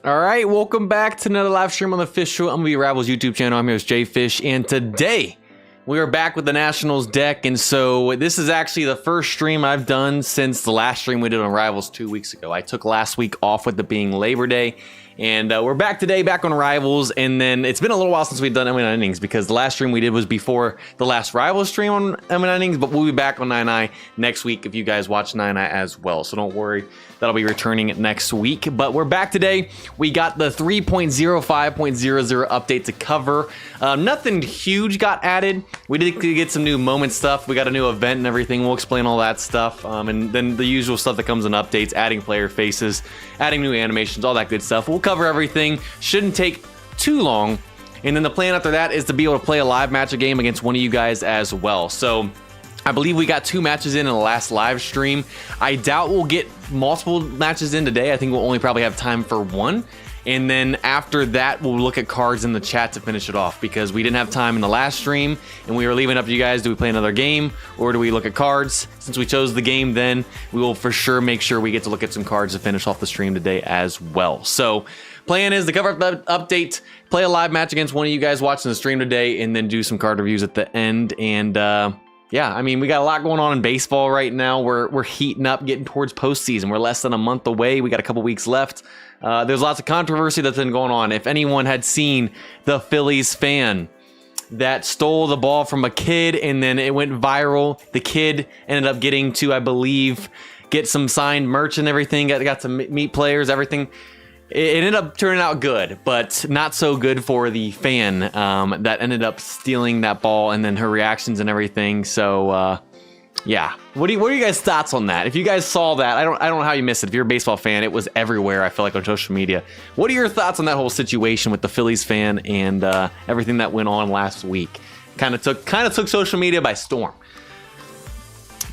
All right, welcome back to another live stream on the official MLB Rivals YouTube channel. I'm here with JayFish, and today we are back with the Nationals deck. And so this is actually the first stream I've done since the last stream we did on Rivals 2 weeks ago. I took last week off with it being Labor Day, and we're back today, back on Rivals. And then it's been a little while since we've done MLB Innings because the last stream we did was before the last Rivals stream on MLB Innings, but we'll be back on 9i next week if you guys watch 9i as well. So don't worry, that'll be returning next week. But we're back today. We got the 3.05.00 update to cover. Nothing huge got added. We did get some new moment stuff. We got a new event and everything. We'll explain all that stuff. And then the usual stuff that comes in updates, adding player faces, adding new animations, all that good stuff. We'll cover everything. Shouldn't take too long. And then the plan after that is to be able to play a live match game against one of you guys as well. So I believe we got 2 matches in the last live stream. I doubt we'll get multiple matches in today. I think we'll only probably have time for 1. And then after that, we'll look at cards in the chat to finish it off because we didn't have time in the last stream and we were leaving it up to you guys. Do we play another game or do we look at cards? Since we chose the game, then we will for sure make sure we get to look at some cards to finish off the stream today as well. So plan is to cover up the update, play a live match against one of you guys watching the stream today, and then do some card reviews at the end. And yeah, I mean, we got a lot going on in baseball right now. We're heating up, getting towards postseason. We're less than a month away. We got a couple weeks left. There's lots of controversy that's been going on. If anyone had seen the Phillies fan that stole the ball from a kid and then it went viral, the kid ended up getting to, I believe, get some signed merch and everything, got to meet players, everything. It ended up turning out good, but not so good for the fan that ended up stealing that ball and then her reactions and everything. So, yeah. What are you guys' thoughts on that? If you guys saw that, I don't know how you missed it. If you're a baseball fan, it was everywhere, I feel like, on social media. What are your thoughts on that whole situation with the Phillies fan and everything that went on last week? Kind of took social media by storm.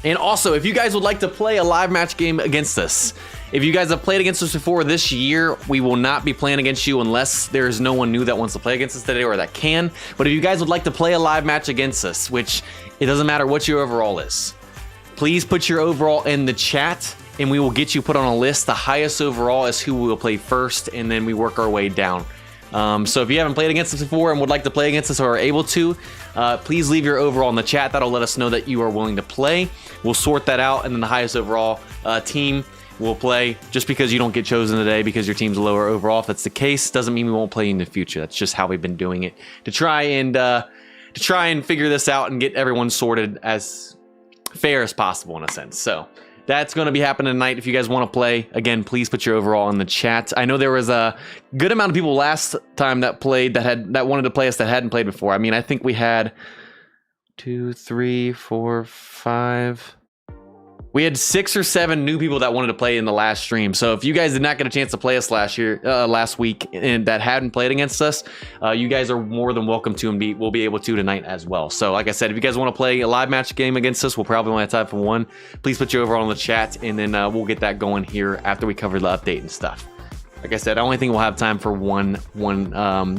And also, if you guys would like to play a live match game against us, if you guys have played against us before this year, we will not be playing against you unless there's no one new that wants to play against us today or that can. But if you guys would like to play a live match against us, which it doesn't matter what your overall is, please put your overall in the chat and we will get you put on a list. The highest overall is who we will play first, and then we work our way down. So if you haven't played against us before and would like to play against us or are able to, please leave your overall in the chat. That'll let us know that you are willing to play. We'll sort that out, and then the highest overall team will play. Just because you don't get chosen today because your team's lower overall, if that's the case, doesn't mean we won't play in the future. That's just how we've been doing it to try and figure this out and get everyone sorted as fair as possible in a sense. So that's going to be happening tonight. If you guys want to play, again, please put your overall in the chat. I know there was a good amount of people last time that played that wanted to play us that hadn't played before. I mean, I think we had 2, 3, 4, 5. We had 6 or 7 new people that wanted to play in the last stream. So if you guys did not get a chance to play us last week and that hadn't played against us, you guys are more than welcome to, and we'll be able to tonight as well. So like I said, if you guys want to play a live match game against us, we'll probably only have time for 1. Please put your overall in the chat, and then we'll get that going here after we cover the update and stuff. Like I said, I only think we'll have time for one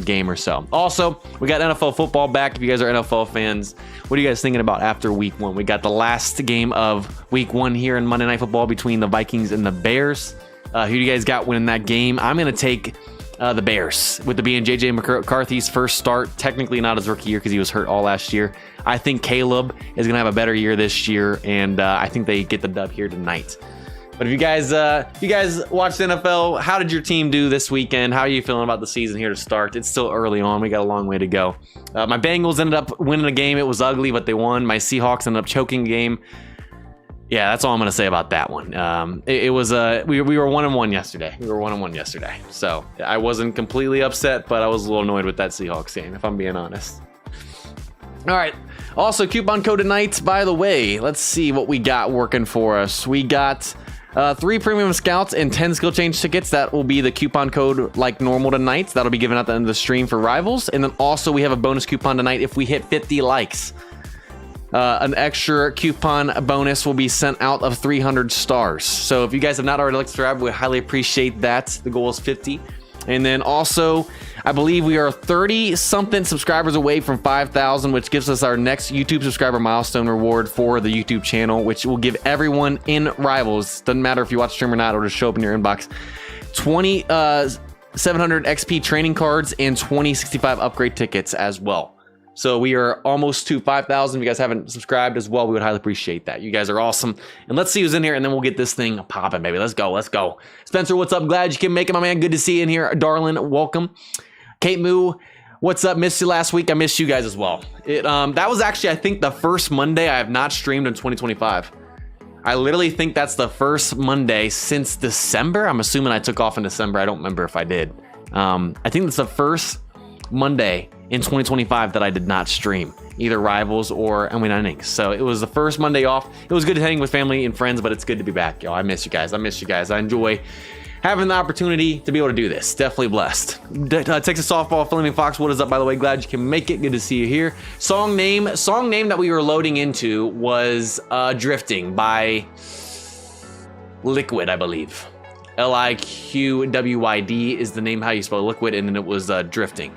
game or so. Also, we got NFL football back. If you guys are NFL fans, what are you guys thinking about after week 1? We got the last game of week 1 here in Monday Night Football between the Vikings and the Bears. Who do you guys got winning that game? I'm going to take the Bears, with it being J.J. McCarthy's first start. Technically not his rookie year because he was hurt all last year. I think Caleb is going to have a better year this year, and I think they get the dub here tonight. But if you guys watched the NFL, how did your team do this weekend? How are you feeling about the season here to start? It's still early on. We got a long way to go. My Bengals ended up winning a game. It was ugly, but they won. My Seahawks ended up choking a game. Yeah, that's all I'm going to say about that one. We were 1-1 yesterday. We were 1-1 yesterday. So I wasn't completely upset, but I was a little annoyed with that Seahawks game, if I'm being honest. All right. Also, coupon code tonight, by the way. Let's see what we got working for us. We got 3 premium scouts and 10 skill change tickets. That will be the coupon code like normal tonight. That'll be given at the end of the stream for Rivals. And then also we have a bonus coupon tonight if we hit 50 likes. An extra coupon bonus will be sent out of 300 stars. So if you guys have not already subscribed, we highly appreciate that. The goal is 50. And then also, I believe we are 30-something subscribers away from 5,000, which gives us our next YouTube subscriber milestone reward for the YouTube channel, which will give everyone in Rivals, doesn't matter if you watch the stream or not, or just show up in your inbox, 700 XP training cards, and 2065 upgrade tickets as well. So we are almost to 5,000. If you guys haven't subscribed as well, we would highly appreciate that. You guys are awesome. And let's see who's in here, and then we'll get this thing popping, baby. Let's go. Let's go. Spencer, what's up? Glad you can make it, my man. Good to see you in here. Darlin, welcome. Kate Moo, what's up? Missed you last week. I missed you guys as well. That was actually, I think, the first Monday I have not streamed in 2025. I literally think that's the first Monday since December. I'm assuming I took off in December. I don't remember if I did. I think it's the first Monday in 2025 that I did not stream either Rivals or Innings. So it was the first Monday off. It was good hanging with family and friends, but it's good to be back, y'all. I miss you guys. I miss you guys. I enjoy having the opportunity to be able to do this. Definitely blessed. Texas Softball, Flaming Fox, what is up, by the way? Glad you can make it. Good to see you here. Song name that we were loading into was Drifting by Liquid, I believe. Liquwyd is the name, how you spell Liquid, and then it was Drifting.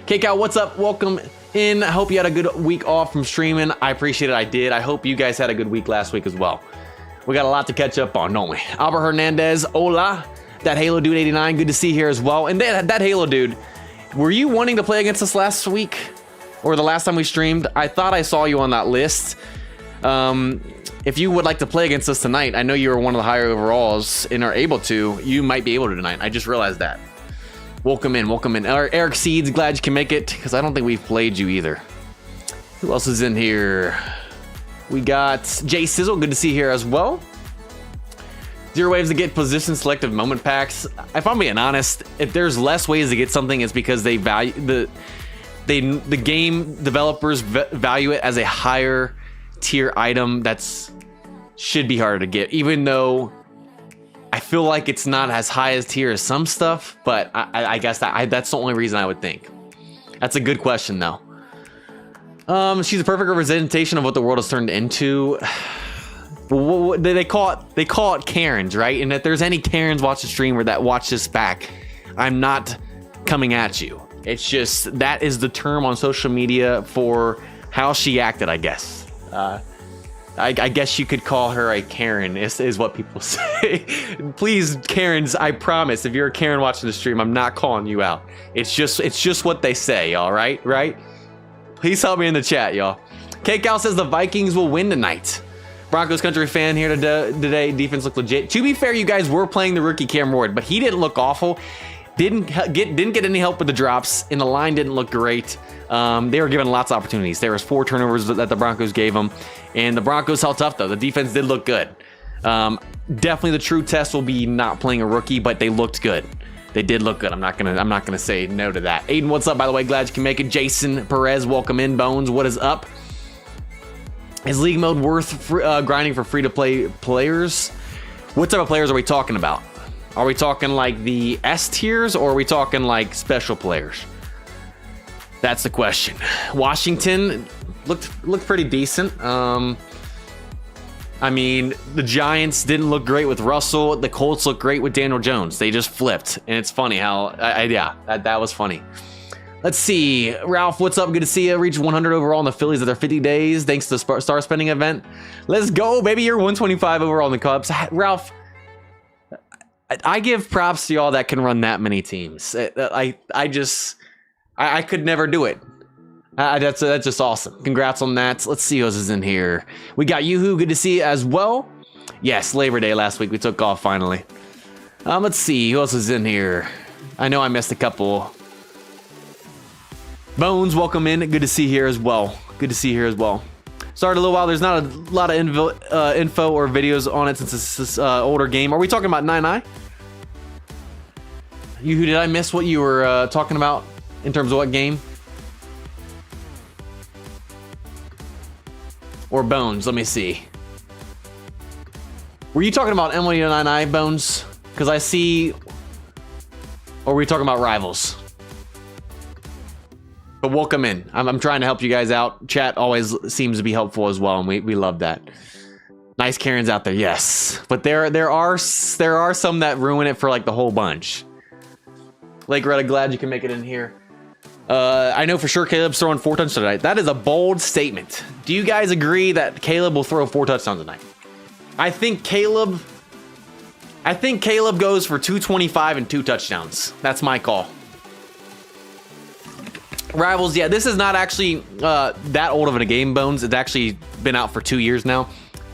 K-Cow, what's up? Welcome in. I hope you had a good week off from streaming. I appreciate it. I did. I hope you guys had a good week last week as well. We got a lot to catch up on, don't we? Albert Hernandez, hola. That Halo Dude 89, good to see here as well. And that Halo Dude, were you wanting to play against us last week? Or the last time we streamed? I thought I saw you on that list. If you would like to play against us tonight, I know you were one of the higher overalls and are able to. You might be able to tonight. I just realized that. Welcome in, welcome in. Eric Seeds, glad you can make it, because I don't think we've played you either. Who else is in here? We got Jay Sizzle, good to see you here as well. Zero ways to get position selective moment packs. If I'm being honest, if there's less ways to get something, it's because they value the game developers value it as a higher tier item that's should be harder to get, even though I feel like it's not as high as tier as some stuff, but I guess that's the only reason I would think. That's a good question though. She's a perfect representation of what the world has turned into. They call it Karens, right? And if there's any Karens watch the stream or that watch this back, I'm not coming at you. It's just that is the term on social media for how she acted, I guess. I guess you could call her a Karen, is what people say. Please, Karens, I promise, if you're a Karen watching the stream, I'm not calling you out. It's just what they say, y'all, right? Please help me in the chat, y'all. K-Cal says the Vikings will win tonight. Broncos country fan here today. Defense looked legit. To be fair, you guys were playing the rookie Cam Ward, but he didn't look awful. Didn't get any help with the drops, and the line didn't look great. They were given lots of opportunities. There was 4 turnovers that the Broncos gave them, and the Broncos held tough though. The defense did look good. Definitely the true test will be not playing a rookie, but they looked good. They did look good. I'm not gonna say no to that. Aiden, what's up? By the way, glad you can make it. Jason Perez, welcome in. Bones, what is up? Is league mode worth grinding for free-to-play players? What type of players are we talking about? Are we talking like the S tiers, or are we talking like special players? That's the question. Washington looked pretty decent. I mean, the Giants didn't look great with Russell. The Colts look great with Daniel Jones. They just flipped, and it's funny how that was funny. Let's see. Ralph, what's up? Good to see you. Reached 100 overall in the Phillies at their 50 days thanks to the star spending event. Let's go, baby. You're 125 overall in the Cubs. Ralph, I give props to y'all that can run that many teams. I could never do it. That's just awesome. Congrats on that. Let's see who else is in here. We got Yoo-Hoo. Good to see you as well. Yes, Labor Day last week. We took off finally. Let's see who else is in here. I know I missed a couple. Bones, welcome in. Good to see you here as well. Good to see you here as well. Started a little while. There's not a lot of info or videos on it since it's this older game. Are we talking about 9i? Yoo-Hoo, did I miss what you were talking about in terms of what game? Or Bones, let me see. Were you talking about MLB 9i, Bones? Because I see... Or were we talking about Rivals? But welcome in. I'm trying to help you guys out. Chat always seems to be helpful as well, and we love that. Nice Karens out there, yes. But there are some that ruin it for like the whole bunch. Lake Retta, glad you can make it in here. I know for sure Caleb's throwing 4 touchdowns tonight. That is a bold statement. Do you guys agree that Caleb will throw 4 touchdowns tonight? I think Caleb I think Caleb goes for 225 and 2 touchdowns. That's my call. Rivals, yeah, this is not actually that old of a game, Bones. It's actually been out for 2 years now.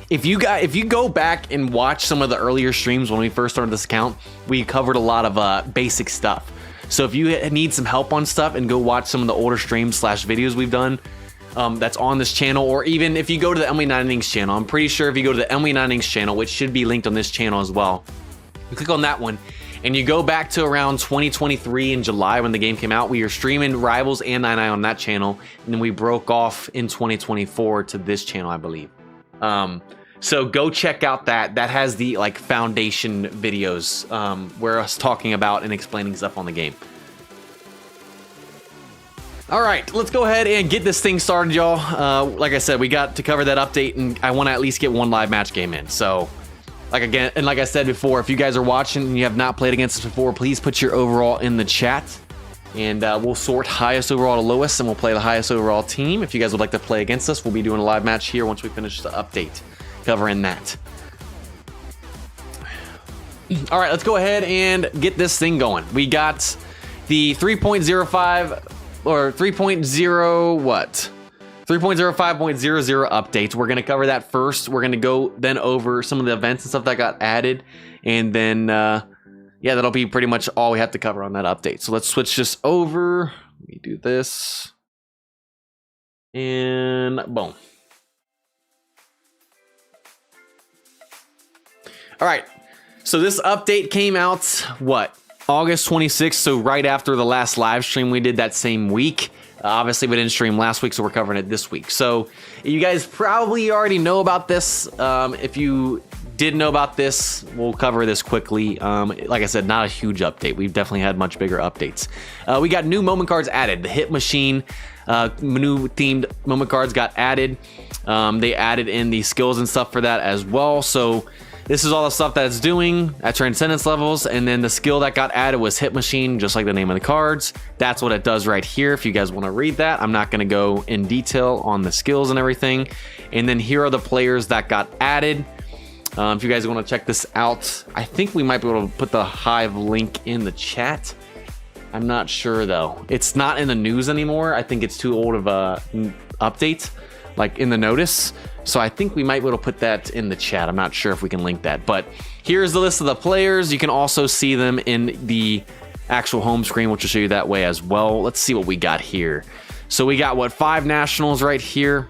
If you go back and watch some of the earlier streams when we first started this account, we covered a lot of basic stuff. So if you need some help on stuff, and go watch some of the older streams / videos we've done, that's on this channel, or even if you go to the MLB9 Innings channel, I'm pretty sure if you go to the MLB9 Innings channel, which should be linked on this channel as well, you click on that one, and you go back to around 2023 in July when the game came out. We were streaming Rivals and 9 on that channel, and then we broke off in 2024 to this channel, I believe. So go check out that. That has the like foundation videos where us talking about and explaining stuff on the game. All right, let's go ahead and get this thing started, y'all. Like I said, we got to cover that update, and I want to at least get one live match game in. So, like I said before, if you guys are watching and you have not played against us before, please put your overall in the chat, and we'll sort highest overall to lowest, and we'll play the highest overall team. If you guys would like to play against us, we'll be doing a live match here once we finish the update, covering that. All right, let's go ahead and get this thing going. We got the 3.05 or 3.0 what? 3.05.00 updates. We're going to cover that first. We're going to go then over some of the events and stuff that got added. And then, yeah, that'll be pretty much all we have to cover on that update. So let's switch this over. Let me do this. And boom. All right. So this update came out, what? August 26th, so right after the last live stream we did that same week. Obviously, we didn't stream last week, so we're covering it this week. So you guys probably already know about this. If you did know about this, we'll cover this quickly. Like I said, not a huge update. We've definitely had much bigger updates. We got new moment cards added. The Hit Machine, new themed moment cards got added. They added in the skills and stuff for that as well. So this is all the stuff that it's doing at Transcendence levels, and then the skill that got added was Hit Machine, just like the name of the cards. That's what it does right here. If you guys want to read that, I'm not going to go in detail on the skills and everything. And then here are the players that got added. If you guys want to check this out, I think we might be able to put the Hive link in the chat. I'm not sure though. It's not in the news anymore. I think it's too old of a update, like in the notice. So I think we might be able to put that in the chat. I'm not sure if we can link that, but here's the list of the players. You can also see them in the actual home screen, which will show you that way as well. Let's see what we got here. So we got, what, 5 Nationals right here.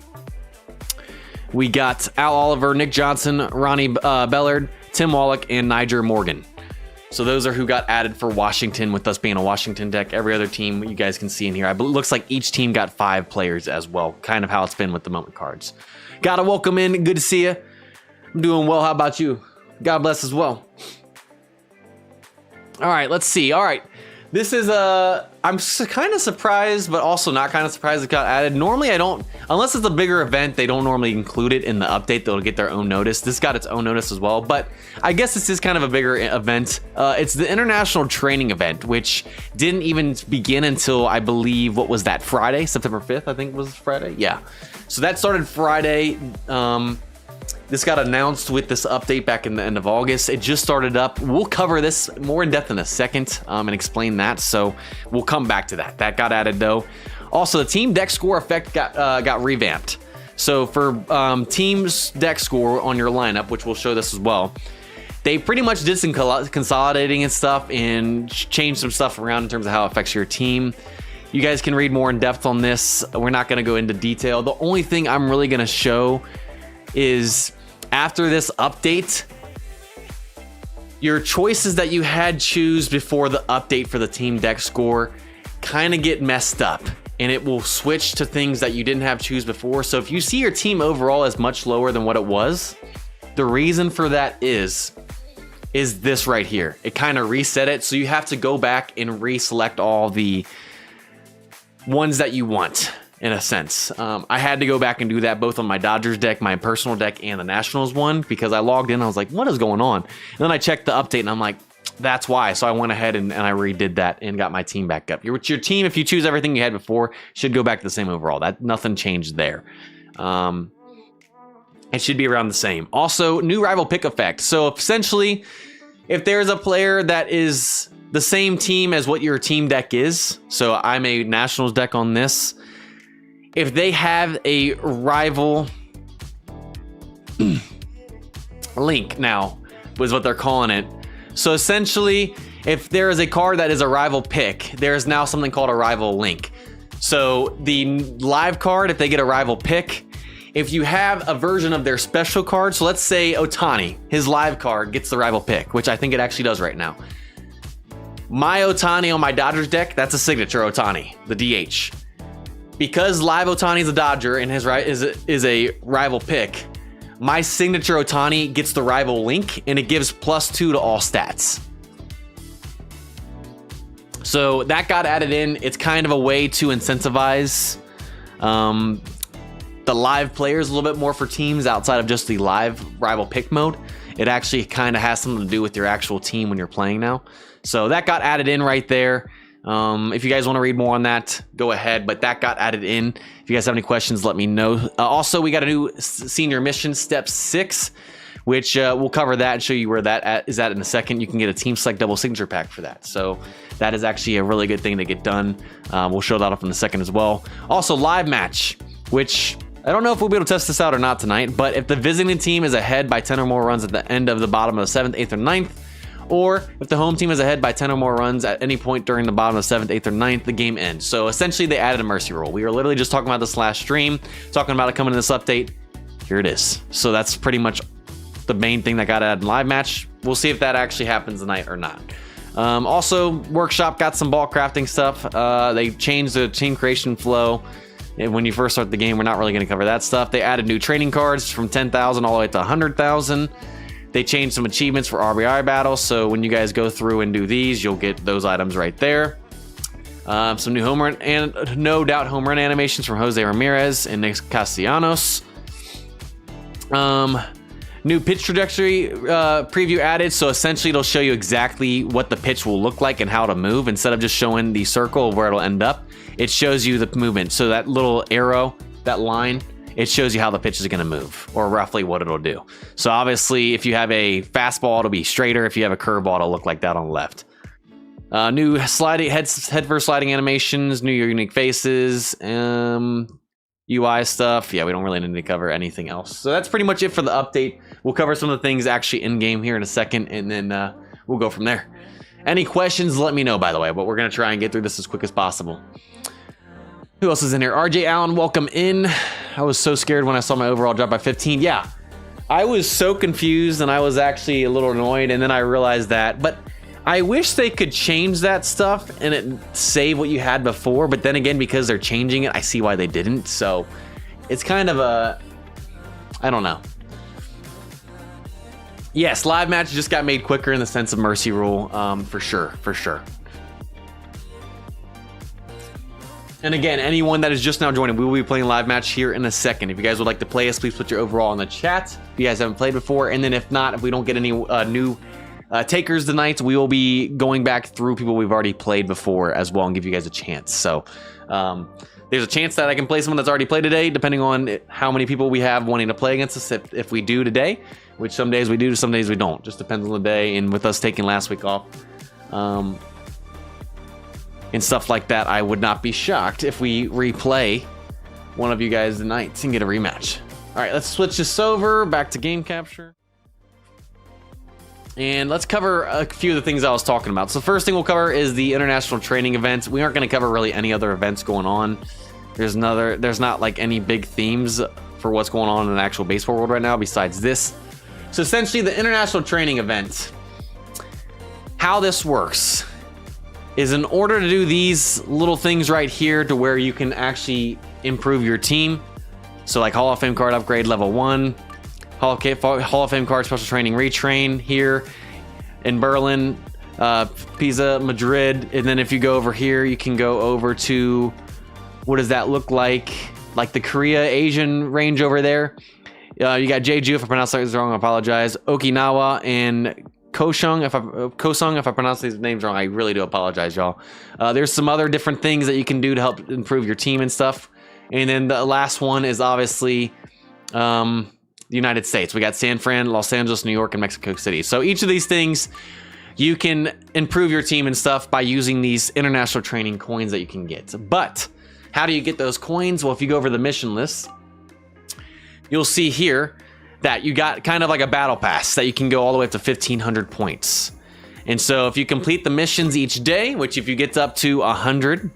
We got Al Oliver, Nick Johnson, Ronnie Bellard, Tim Wallach, and Niger Morgan. So those are who got added for Washington, with us being a Washington deck. Every other team you guys can see in here. It looks like each team got 5 players as well, kind of how it's been with the moment cards. Gotta welcome in. Good to see you. I'm doing well. How about you? God bless as well. All right, let's see. All right. This is I'm kind of surprised, but also not kind of surprised it got added. Normally I don't, unless it's a bigger event, they don't normally include it in the update. They'll get their own notice. This got its own notice as well, but I guess this is kind of a bigger event. It's the International Training Event, which didn't even begin until, I believe, what was that, Friday? September 5th, I think was Friday? Yeah. So that started Friday. This got announced with this update back in the end of August. It just started up. We'll cover this more in depth in a second and explain that. So we'll come back to that. That got added though. Also, the team deck score effect got revamped. So for team's deck score on your lineup, which we'll show this as well, they pretty much did some consolidating and stuff and changed some stuff around in terms of how it affects your team. You guys can read more in depth on this. We're not going to go into detail. The only thing I'm really going to show is after this update, your choices that you had choose before the update for the team deck score kind of get messed up, and it will switch to things that you didn't have choose before. So if you see your team overall is much lower than what it was, the reason for that is this right here. It kind of reset it, so you have to go back and reselect all the ones that you want. In a sense, I had to go back and do that both on my Dodgers deck, my personal deck, and the Nationals one, because I logged in. I was like, what is going on? And then I checked the update and I'm like, that's why. So I went ahead and I redid that and got my team back up. Your team, if you choose everything you had before, should go back to the same overall. That nothing changed there. It should be around the same. Also, new rival pick effect. So essentially, if there's a player that is the same team as what your team deck is, so I'm a Nationals deck on this, if they have a rival link now, was what they're calling it. So essentially, if there is a card that is a rival pick, there is now something called a rival link. So the live card, if they get a rival pick, if you have a version of their special card, so let's say Ohtani, his live card gets the rival pick, which I think it actually does right now. My Ohtani on my Dodgers deck, that's a signature Ohtani, the DH. Because live Ohtani is a Dodger and his is a rival pick, my signature Ohtani gets the rival link and it gives +2 to all stats. So that got added in. It's kind of a way to incentivize the live players a little bit more for teams outside of just the live rival pick mode. It actually kind of has something to do with your actual team when you're playing now. So that got added in right there. If you guys want to read more on that, go ahead, but that got added in. If you guys have any questions, let me know. Also, we got a new senior mission, step 6, which we'll cover that and show you where that is at in a second. You can get a team select double signature pack for that. So that is actually a really good thing to get done. We'll show that off in a second as well. Also, live match, which I don't know if we'll be able to test this out or not tonight, but if the visiting team is ahead by 10 or more runs at the end of the bottom of the 7th, 8th, or 9th, or if the home team is ahead by 10 or more runs at any point during the bottom of the 7th, 8th, or 9th, the game ends. So essentially, they added a mercy rule. We were literally just talking about this last stream, talking about it coming in this update. Here it is. So that's pretty much the main thing that got added in live match. We'll see if that actually happens tonight or not. Also, Workshop got some ball crafting stuff. They changed the team creation flow. And when you first start the game, we're not really going to cover that stuff. They added new training cards from 10,000 all the way to 100,000. They changed some achievements for RBI battles, so when you guys go through and do these, you'll get those items right there. Some new home run and no doubt home run animations from Jose Ramirez and Nick Castellanos. New pitch trajectory preview added, so essentially it'll show you exactly what the pitch will look like and how to move. Instead of just showing the circle of where it'll end up, it shows you the movement. So that little arrow, that line, it shows you how the pitch is going to move, or roughly what it'll do. So obviously, if you have a fastball, it'll be straighter. If you have a curveball, it'll look like that on the left. New sliding head first sliding animations, new unique faces, UI stuff. Yeah, we don't really need to cover anything else. So that's pretty much it for the update. We'll cover some of the things actually in game here in a second, and then we'll go from there. Any questions, let me know, by the way, but we're going to try and get through this as quick as possible. Who else is in here? RJ Allen, welcome in. I was so scared when I saw my overall drop by 15. Yeah, I was so confused, and I was actually a little annoyed, and then I realized that. But I wish they could change that stuff and it save what you had before, but then again, because they're changing it, I see why they didn't. So it's kind of a, I don't know. Yes, live match just got made quicker in the sense of mercy rule, for sure. And again, anyone that is just now joining, we will be playing live match here in a second. If you guys would like to play us, please put your overall in the chat if you guys haven't played before. And then if not, if we don't get any new takers tonight, we will be going back through people we've already played before as well and give you guys a chance. So there's a chance that I can play someone that's already played today, depending on how many people we have wanting to play against us. If we do today, which some days we do, some days we don't. Just depends on the day. And with us taking last week off and stuff like that, I would not be shocked if we replay one of you guys tonight and get a rematch. All right, let's switch this over back to game capture. And let's cover a few of the things I was talking about. So the first thing we'll cover is the international training events. We aren't going to cover really any other events going on. There's not like any big themes for what's going on in the actual baseball world right now besides this. So essentially the international training event, how this works is in order to do these little things right here to where you can actually improve your team. So like Hall of Fame card upgrade level 1, Hall of Fame card special training retrain here in Berlin, Pisa, Madrid. And then if you go over here, you can go over to, what does that look like? Like the Korea Asian range over there. You got Jeju, if I pronounce that wrong, I apologize. Okinawa and Kosung, if I pronounce these names wrong, I really do apologize, y'all. There's some other different things that you can do to help improve your team and stuff. And then the last one is obviously the United States. We got San Fran, Los Angeles, New York, and Mexico City. So each of these things, you can improve your team and stuff by using these international training coins that you can get. But how do you get those coins? Well, if you go over the mission list, you'll see here that you got kind of like a battle pass that you can go all the way up to 1,500 points. And so if you complete the missions each day, which if you get up to 100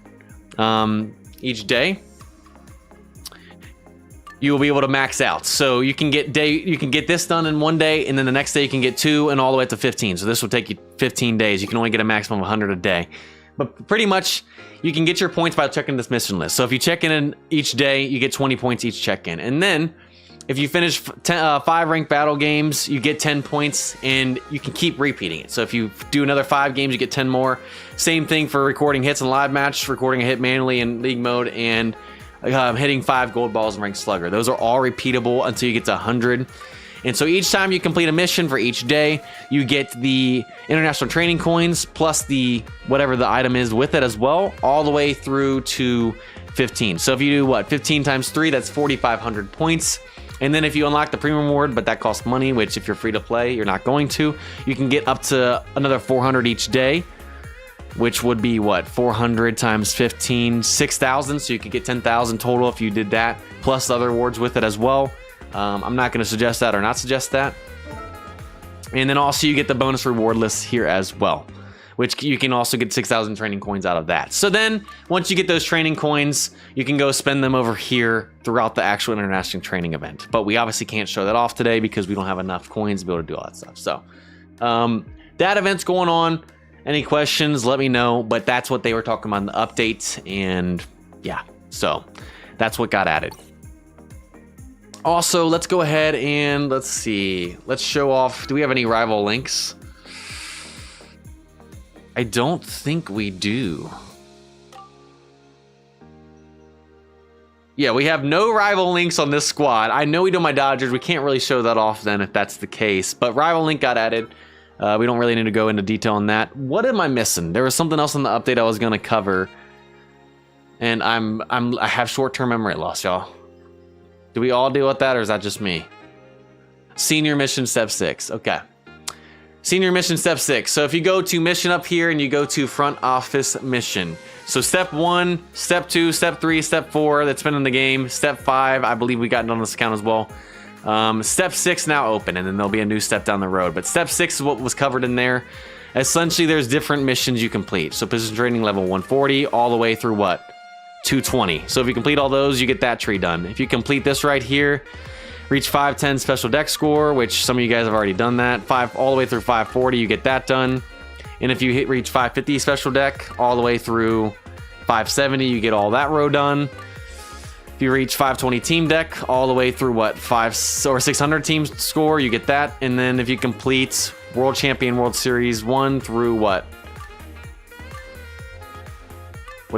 each day, you will be able to max out. So you can get this done in one day, and then the next day you can get 2 and all the way up to 15. So this will take you 15 days. You can only get a maximum of 100 a day. But pretty much you can get your points by checking this mission list. So if you check in each day, you get 20 points each check-in. And then if you finish 5 ranked battle games, you get 10 points, and you can keep repeating it. So if you do another 5 games, you get 10 more. Same thing for recording hits in live match, recording a hit manually in league mode, and hitting 5 gold balls in ranked slugger. Those are all repeatable until you get to 100. And so each time you complete a mission for each day, you get the international training coins plus the whatever the item is with it as well, all the way through to 15. So if you do 15 times 3, that's 4,500 points. And then if you unlock the premium reward, but that costs money, which if you're free to play, you're not going to, you can get up to another 400 each day, which would be 400 times 15, 6,000. So you could get 10,000 total if you did that, plus other rewards with it as well. I'm not going to suggest that or not suggest that. And then also you get the bonus reward list here as well, which you can also get 6,000 training coins out of that. So then once you get those training coins, you can go spend them over here throughout the actual international training event. But we obviously can't show that off today because we don't have enough coins to be able to do all that stuff. So that event's going on. Any questions, let me know. But that's what they were talking about in the update. And yeah, so that's what got added. Also, let's go ahead and let's see. Let's show off. Do we have any rival links? I don't think we do. Yeah, we have no rival links on this squad. I know we do my Dodgers. We can't really show that off then if that's the case. But rival link got added. We don't really need to go into detail on that. What am I missing? There was something else in the update I was going to cover. And I have short-term memory loss, y'all. Do we all deal with that, or is that just me? Senior mission step 6. Okay. Senior mission step 6. So if you go to mission up here and you go to front office mission. So step 1, step 2, step 3, step 4, that's been in the game. Step 5, I believe we got it on this account as well. Step 6 now open, and then there'll be a new step down the road. But step 6 is what was covered in there. Essentially, there's different missions you complete. So position training level 140 all the way through what? 220. So if you complete all those, you get that tree done. If you complete this right here, reach 510 special deck score, which some of you guys have already done that. 5 all the way through 540, you get that done. And if you reach 550 special deck all the way through 570, you get all that row done. If you reach 520 team deck all the way through 5 or 600 team score, you get that. And then if you complete World Champion World Series 1 through what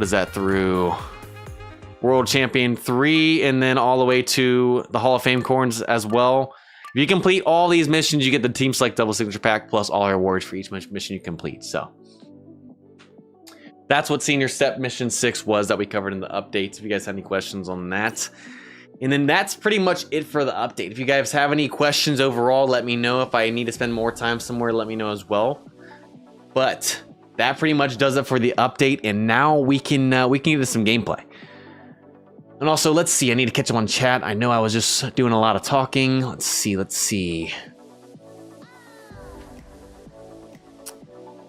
is that through? World Champion 3, and then all the way to the Hall of Fame coins as well. If you complete all these missions, you get the Team Select Double Signature Pack plus all our rewards for each mission you complete. So that's what Senior Step Mission 6 was that we covered in the updates. If you guys have any questions on that. And then that's pretty much it for the update. If you guys have any questions overall, let me know. If I need to spend more time somewhere, let me know as well. But that pretty much does it for the update. And now we can get into some gameplay. And also, let's see. I need to catch up on chat. I know I was just doing a lot of talking. Let's see.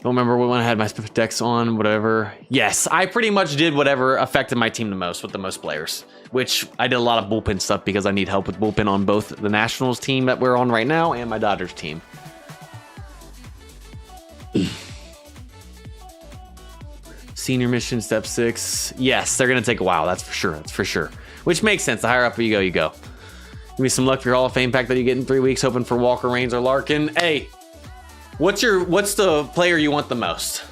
Don't remember when I had my specific decks on, whatever. Yes, I pretty much did whatever affected my team the most with the most players. Which I did a lot of bullpen stuff because I need help with bullpen on both the Nationals team that we're on right now and my Dodgers team. Senior mission step 6. Yes, they're gonna take a while. That's for sure. Which makes sense. The higher up you go, you go. Give me some luck for your Hall of Fame pack that you get in 3 weeks. Hoping for Walker, Reigns, or Larkin. Hey, what's the player you want the most?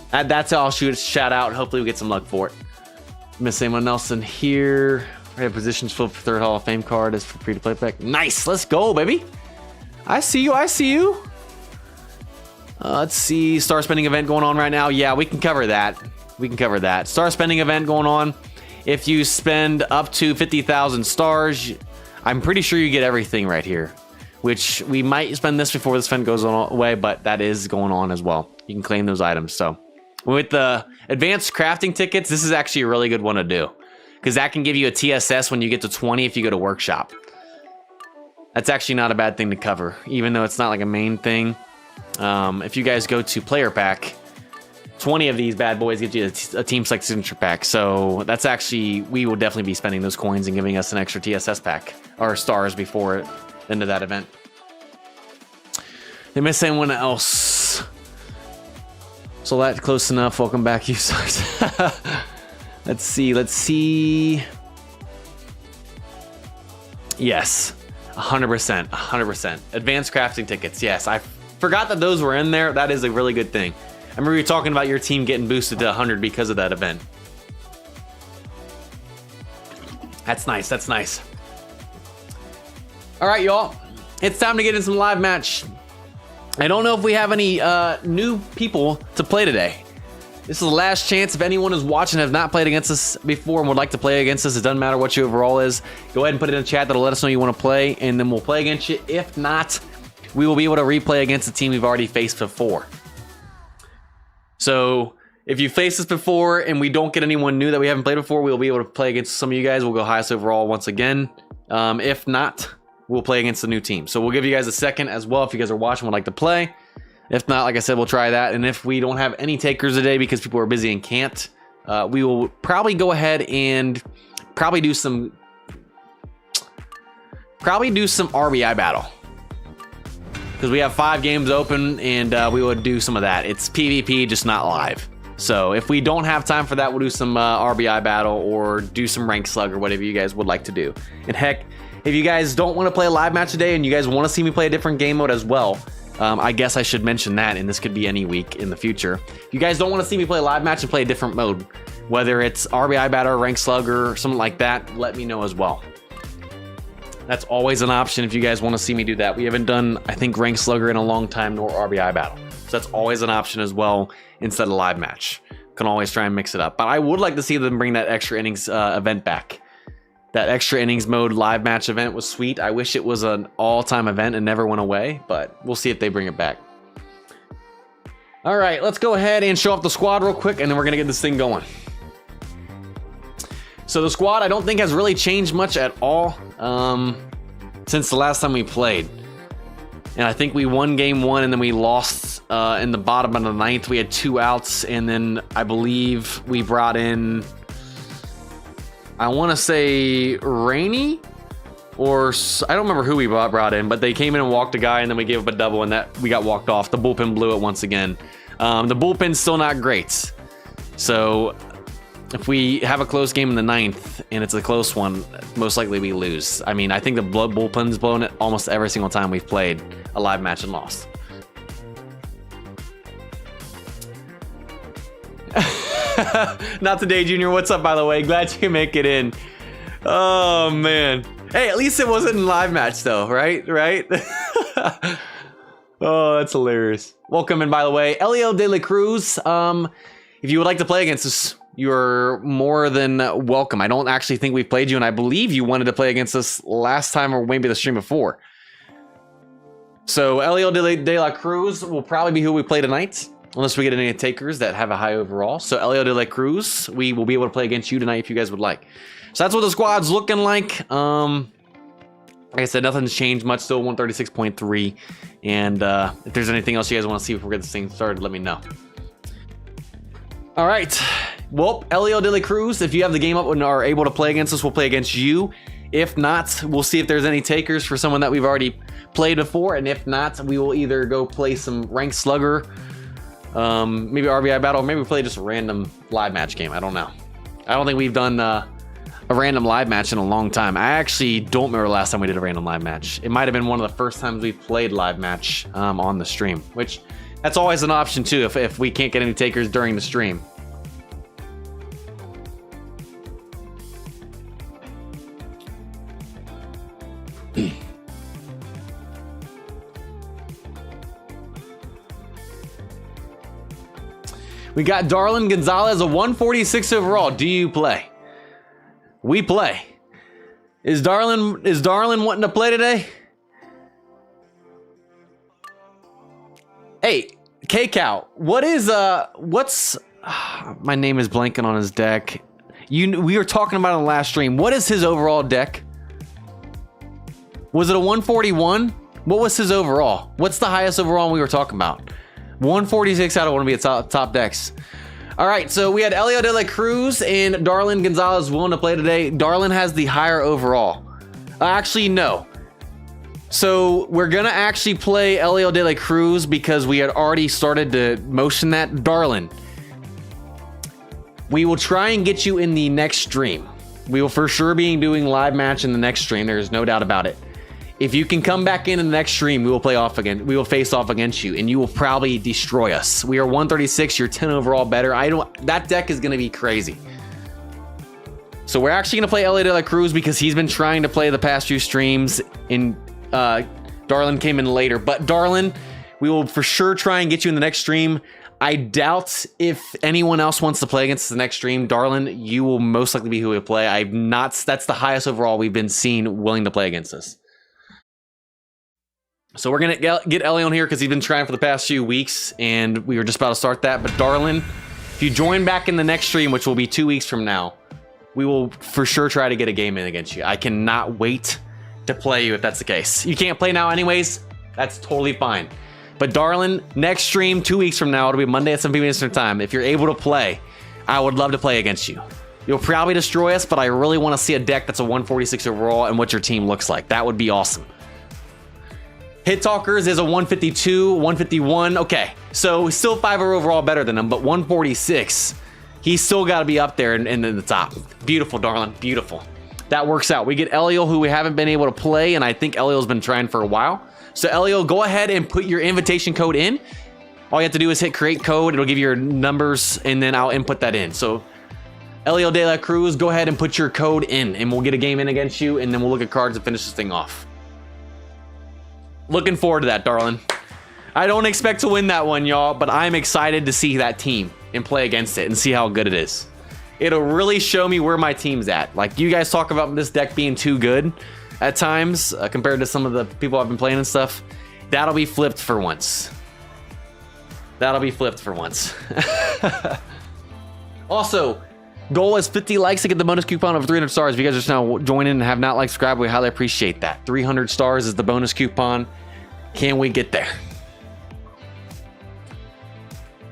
That's how I'll shoot a shout out. And hopefully we get some luck for it. Miss anyone else in here? We have positions filled for 3rd Hall of Fame card is for free to play pack. Nice. Let's go, baby. I see you. Let's see, star spending event going on right now. Yeah, we can cover that. Star spending event going on. If you spend up to 50,000 stars, I'm pretty sure you get everything right here, which we might spend this before this event goes away, but that is going on as well. You can claim those items. So with the advanced crafting tickets, this is actually a really good one to do because that can give you a TSS when you get to 20 if you go to workshop. That's actually not a bad thing to cover, even though it's not like a main thing. If you guys go to player pack, 20 of these bad boys get you a team select signature pack. So that's actually, we will definitely be spending those coins and giving us an extra TSS pack or stars before into that event. They miss anyone else. So that's close enough. Welcome back, you stars. Let's see. Yes, 100%. Advanced crafting tickets. Yes, I forgot that those were in there. That is a really good thing. I remember you talking about your team getting boosted to 100 because of that event. That's nice. All right, y'all. It's time to get in some live match. I don't know if we have any new people to play today. This is the last chance. If anyone is watching and have not played against us before and would like to play against us, it doesn't matter what your overall is. Go ahead and put it in the chat. That'll let us know you want to play, and then we'll play against you. If not, we will be able to replay against the team we've already faced before. So if you faced us before and we don't get anyone new that we haven't played before, we'll be able to play against some of you guys. We'll go highest overall once again. If not, we'll play against the new team. So we'll give you guys a second as well if you guys are watching and would like to play. If not, like I said, we'll try that. And if we don't have any takers today because people are busy and can't, we will probably go ahead and probably do some RBI battle. Because we have 5 games open and we would do some of that. It's PvP, just not live. So if we don't have time for that, we'll do some RBI battle or do some rank slug or whatever you guys would like to do. And heck, if you guys don't want to play a live match today and you guys want to see me play a different game mode as well, I guess I should mention that, and this could be any week in the future. If you guys don't want to see me play a live match and play a different mode, whether it's RBI battle or rank slugger or something like that, let me know as well. That's always an option if you guys want to see me do that. We haven't done, I think, rank slugger in a long time, nor RBI battle. So that's always an option as well instead of live match. Can always try and mix it up. But I would like to see them bring that extra innings event back. That extra innings mode live match event was sweet. I wish it was an all-time event and never went away, but we'll see if they bring it back. All right, let's go ahead and show off the squad real quick, and then we're going to get this thing going. So the squad, I don't think has really changed much at all since the last time we played. And I think we won game 1 and then we lost in the bottom of the 9th. We had 2 outs, and then I believe we brought in, I want to say Rainey, or I don't remember who we brought in, but they came in and walked a guy, and then we gave up a double, and that we got walked off. The bullpen blew it once again. The bullpen's still not great. So if we have a close game in the 9th and it's a close one, most likely we lose. I mean, I think the bullpen's blown it almost every single time we've played a live match and lost. Not today, Junior. What's up, by the way? Glad you can make it in. Oh, man. Hey, at least it wasn't a live match, though, right? Oh, that's hilarious. Welcome in, by the way. Elio de la Cruz. If you would like to play against us, you're more than welcome. I don't actually think we've played you, and I believe you wanted to play against us last time or maybe the stream before. So Elio de la Cruz will probably be who we play tonight, unless we get any takers that have a high overall. So Elio de la Cruz, we will be able to play against you tonight if you guys would like. So that's what the squad's looking like. Like I said, nothing's changed much. Still 136.3. And if there's anything else you guys want to see before we get this thing started, let me know. All right. Well, Elio de la Cruz, if you have the game up and are able to play against us, we'll play against you. If not, we'll see if there's any takers for someone that we've already played before. And if not, we will either go play some ranked slugger, maybe RBI battle, maybe we play just a random live match game. I don't know. I don't think we've done a random live match in a long time. I actually don't remember the last time we did a random live match. It might have been one of the first times we played live match on the stream, which that's always an option too if we can't get any takers during the stream. We got Darlin Gonzalez, a 146 overall. Do you play? We play. Is Darlin wanting to play today? Hey, K-Cow, what's my name is blanking on his deck. We were talking about it in the last stream. What is his overall deck? Was it a 141? What was his overall? What's the highest overall we were talking about? 146 out of want to be a top decks. All right, so we had Elio De La Cruz and Darlin Gonzalez willing to play today. Darlin has the higher overall. Actually, no. So we're gonna actually play Elio De La Cruz because we had already started to motion that. Darlin, we will try and get you in the next stream. We will for sure be doing live match in the next stream. There's no doubt about it. If you can come back in the next stream, we will play off again. We will face off against you, and you will probably destroy us. We are 136. You're 10 overall better. That deck is gonna be crazy. So we're actually gonna play Elio De La Cruz because he's been trying to play the past few streams. Darlin came in later, but Darlin, we will for sure try and get you in the next stream. I doubt if anyone else wants to play against the next stream. Darlin, you will most likely be who we play. That's the highest overall we've been seen willing to play against us. So we're gonna get Ellie on here because he's been trying for the past few weeks, and we were just about to start that. But Darlin, if you join back in the next stream, which will be 2 weeks from now, we will for sure try to get a game in against you. I cannot wait to play you if that's the case. You can't play now anyways. That's totally fine. But Darlin, next stream 2 weeks from now, it'll be Monday at 7 p.m. Eastern time. If you're able to play, I would love to play against you. You'll probably destroy us, but I really want to see a deck that's a 146 overall and what your team looks like. That would be awesome. Hit Talkers is a 152, 151. Okay, so still 5 overall better than him, but 146. He's still got to be up there in the top. Beautiful, Darlin, beautiful. That works out. We get Elio, who we haven't been able to play, and I think Elio's been trying for a while. So Elio, go ahead and put your invitation code in. All you have to do is hit create code. It'll give you your numbers, and then I'll input that in. So Elio De La Cruz, go ahead and put your code in, and we'll get a game in against you, and then we'll look at cards and finish this thing off. Looking forward to that, Darlin. I don't expect to win that one, y'all, but I'm excited to see that team and play against it and see how good it is. It'll really show me where my team's at. Like, you guys talk about this deck being too good at times compared to some of the people I've been playing and stuff. That'll be flipped for once. That'll be flipped for once. Also, goal is 50 likes to get the bonus coupon of 300 stars. If you guys are just now joining and have not liked, subscribed, we highly appreciate that. 300 stars is the bonus coupon. Can we get there?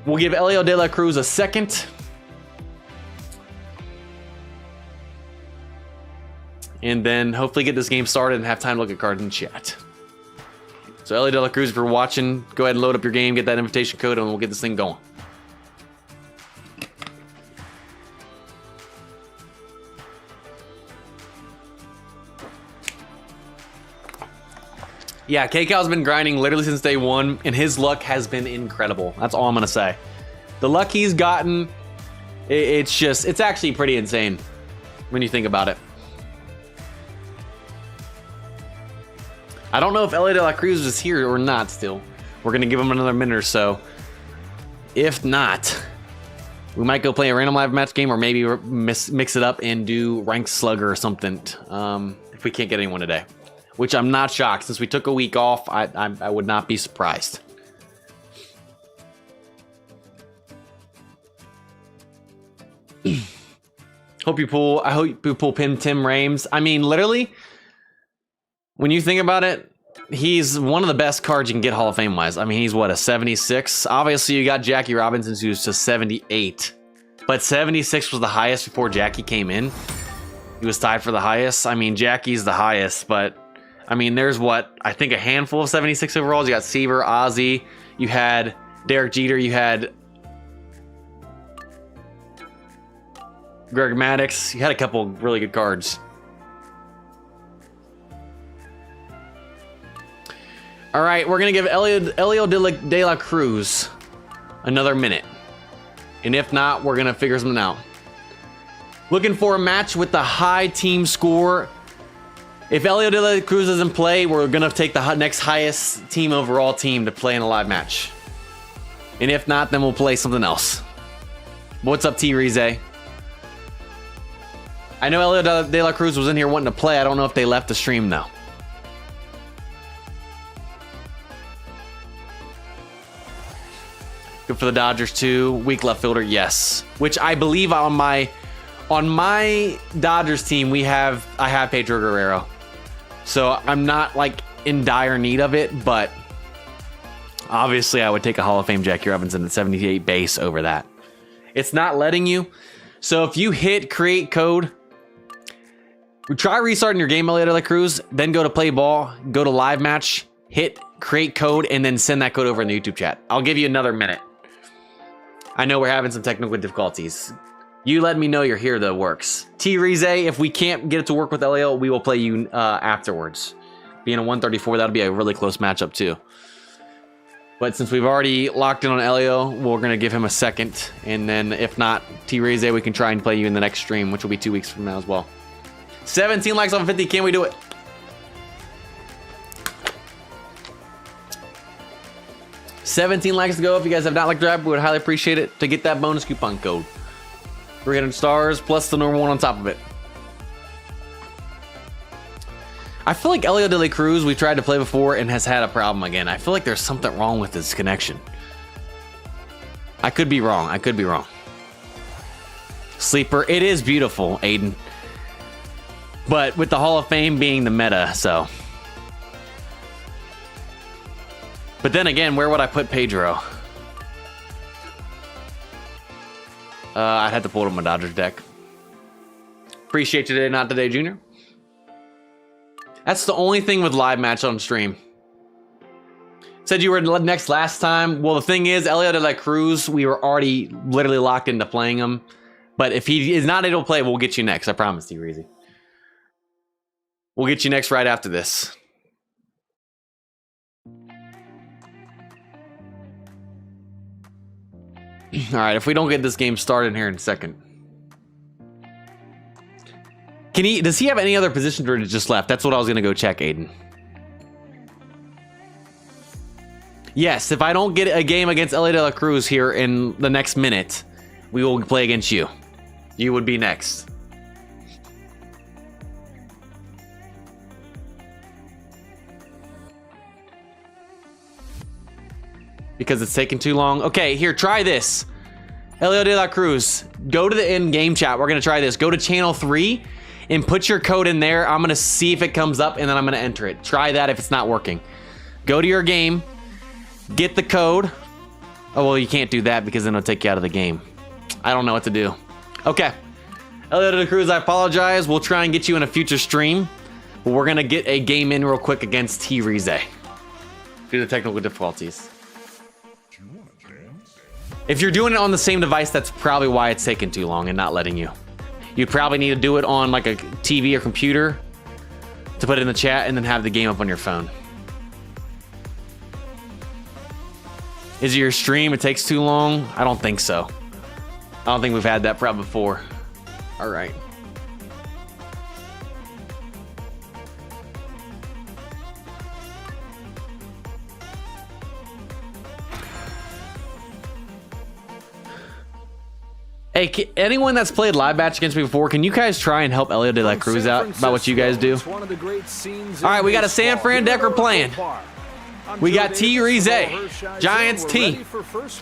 We'll give Elio De La Cruz a second. And then hopefully get this game started and have time to look at cards in chat. So Elio De La Cruz, if you're watching, go ahead and load up your game, get that invitation code, and we'll get this thing going. Yeah, K-Cow's been grinding literally since day one, and his luck has been incredible. That's all I'm gonna say. The luck he's gotten, it's actually pretty insane when you think about it. I don't know if Elio De La Cruz is here or not still. We're gonna give him another minute or so. If not, we might go play a random live match game or maybe mix it up and do ranked slugger or something if we can't get anyone today. Which I'm not shocked. Since we took a week off, I would not be surprised. I hope you pull Tim Rames. I mean, literally, when you think about it, he's one of the best cards you can get Hall of Fame wise. I mean, he's what, a 76? Obviously, you got Jackie Robinson, who's just 78. But 76 was the highest before Jackie came in. He was tied for the highest. I mean, Jackie's the highest, but I mean, there's what, I think a handful of 76 overalls. You got Seaver, Ozzy, you had Derek Jeter, you had Greg Maddux. You had a couple really good cards. All right, we're gonna give Elio De La Cruz another minute. And if not, we're gonna figure something out. Looking for a match with the high team score. If Elio De La Cruz doesn't play, we're gonna take the next highest team overall team to play in a live match. And if not, then we'll play something else. What's up, T Rize? I know Elio De La Cruz was in here wanting to play. I don't know if they left the stream though. Good for the Dodgers too. Weak left fielder, yes. Which I believe on my Dodgers team I have Pedro Guerrero. So I'm not like in dire need of it, but obviously I would take a Hall of Fame Jackie Robinson at 78 base over that. It's not letting you. So if you hit create code, try restarting your game, Elio De La Cruz, then go to play ball, go to live match, hit create code, and then send that code over in the YouTube chat. I'll give you another minute. I know we're having some technical difficulties. You let me know you're here, though, works. T Rize, if we can't get it to work with Elio, we will play you afterwards. Being a 134, that'll be a really close matchup, too. But since we've already locked in on Elio, we're going to give him a second. And then if not, T Rize, we can try and play you in the next stream, which will be 2 weeks from now as well. 17 likes on 50. Can we do it? $17 likes to go. If you guys have not liked the drive, we would highly appreciate it to get that bonus coupon code. 300 stars plus the normal one on top of it. I feel like Elio De La Cruz, we tried to play before and has had a problem again. I feel like there's something wrong with his connection. I could be wrong. I could be wrong. Sleeper. It is beautiful, Aiden. But with the Hall of Fame being the meta, so. But then again, where would I put Pedro? I'd have to pull it on my Dodgers deck. Appreciate you today, not today, Junior. That's the only thing with live match on stream. Said you were next last time. Well, the thing is, Elio De La Cruz, we were already literally locked into playing him. But if he is not able to play, we'll get you next. I promise you, Reezy. We'll get you next right after this. All right, if we don't get this game started here in a second. Does he have any other positions or just left? That's what I was going to go check, Aiden. Yes, if I don't get a game against Elio De La Cruz here in the next minute, we will play against you. You would be next. Because it's taking too long. Okay, here, try this. Elio De La Cruz, go to the in-game chat. We're going to try this. Go to channel 3 and put your code in there. I'm going to see if it comes up, and then I'm going to enter it. Try that if it's not working. Go to your game. Get the code. Oh, well, you can't do that because then it'll take you out of the game. I don't know what to do. Okay. Elio De La Cruz, I apologize. We'll try and get you in a future stream. But we're going to get a game in real quick against T Rize due to the technical difficulties. If you're doing it on the same device, that's probably why it's taking too long and not letting you. You'd probably need to do it on like a TV or computer to put it in the chat and then have the game up on your phone. Is it your stream? It takes too long? I don't think so. I don't think we've had that problem before. All right. Hey, anyone that's played live match against me before, can you guys try and help Elio De La Cruz out about what you guys do? All right, we got a San Fran deck we're playing. We got T Rize, Giants T.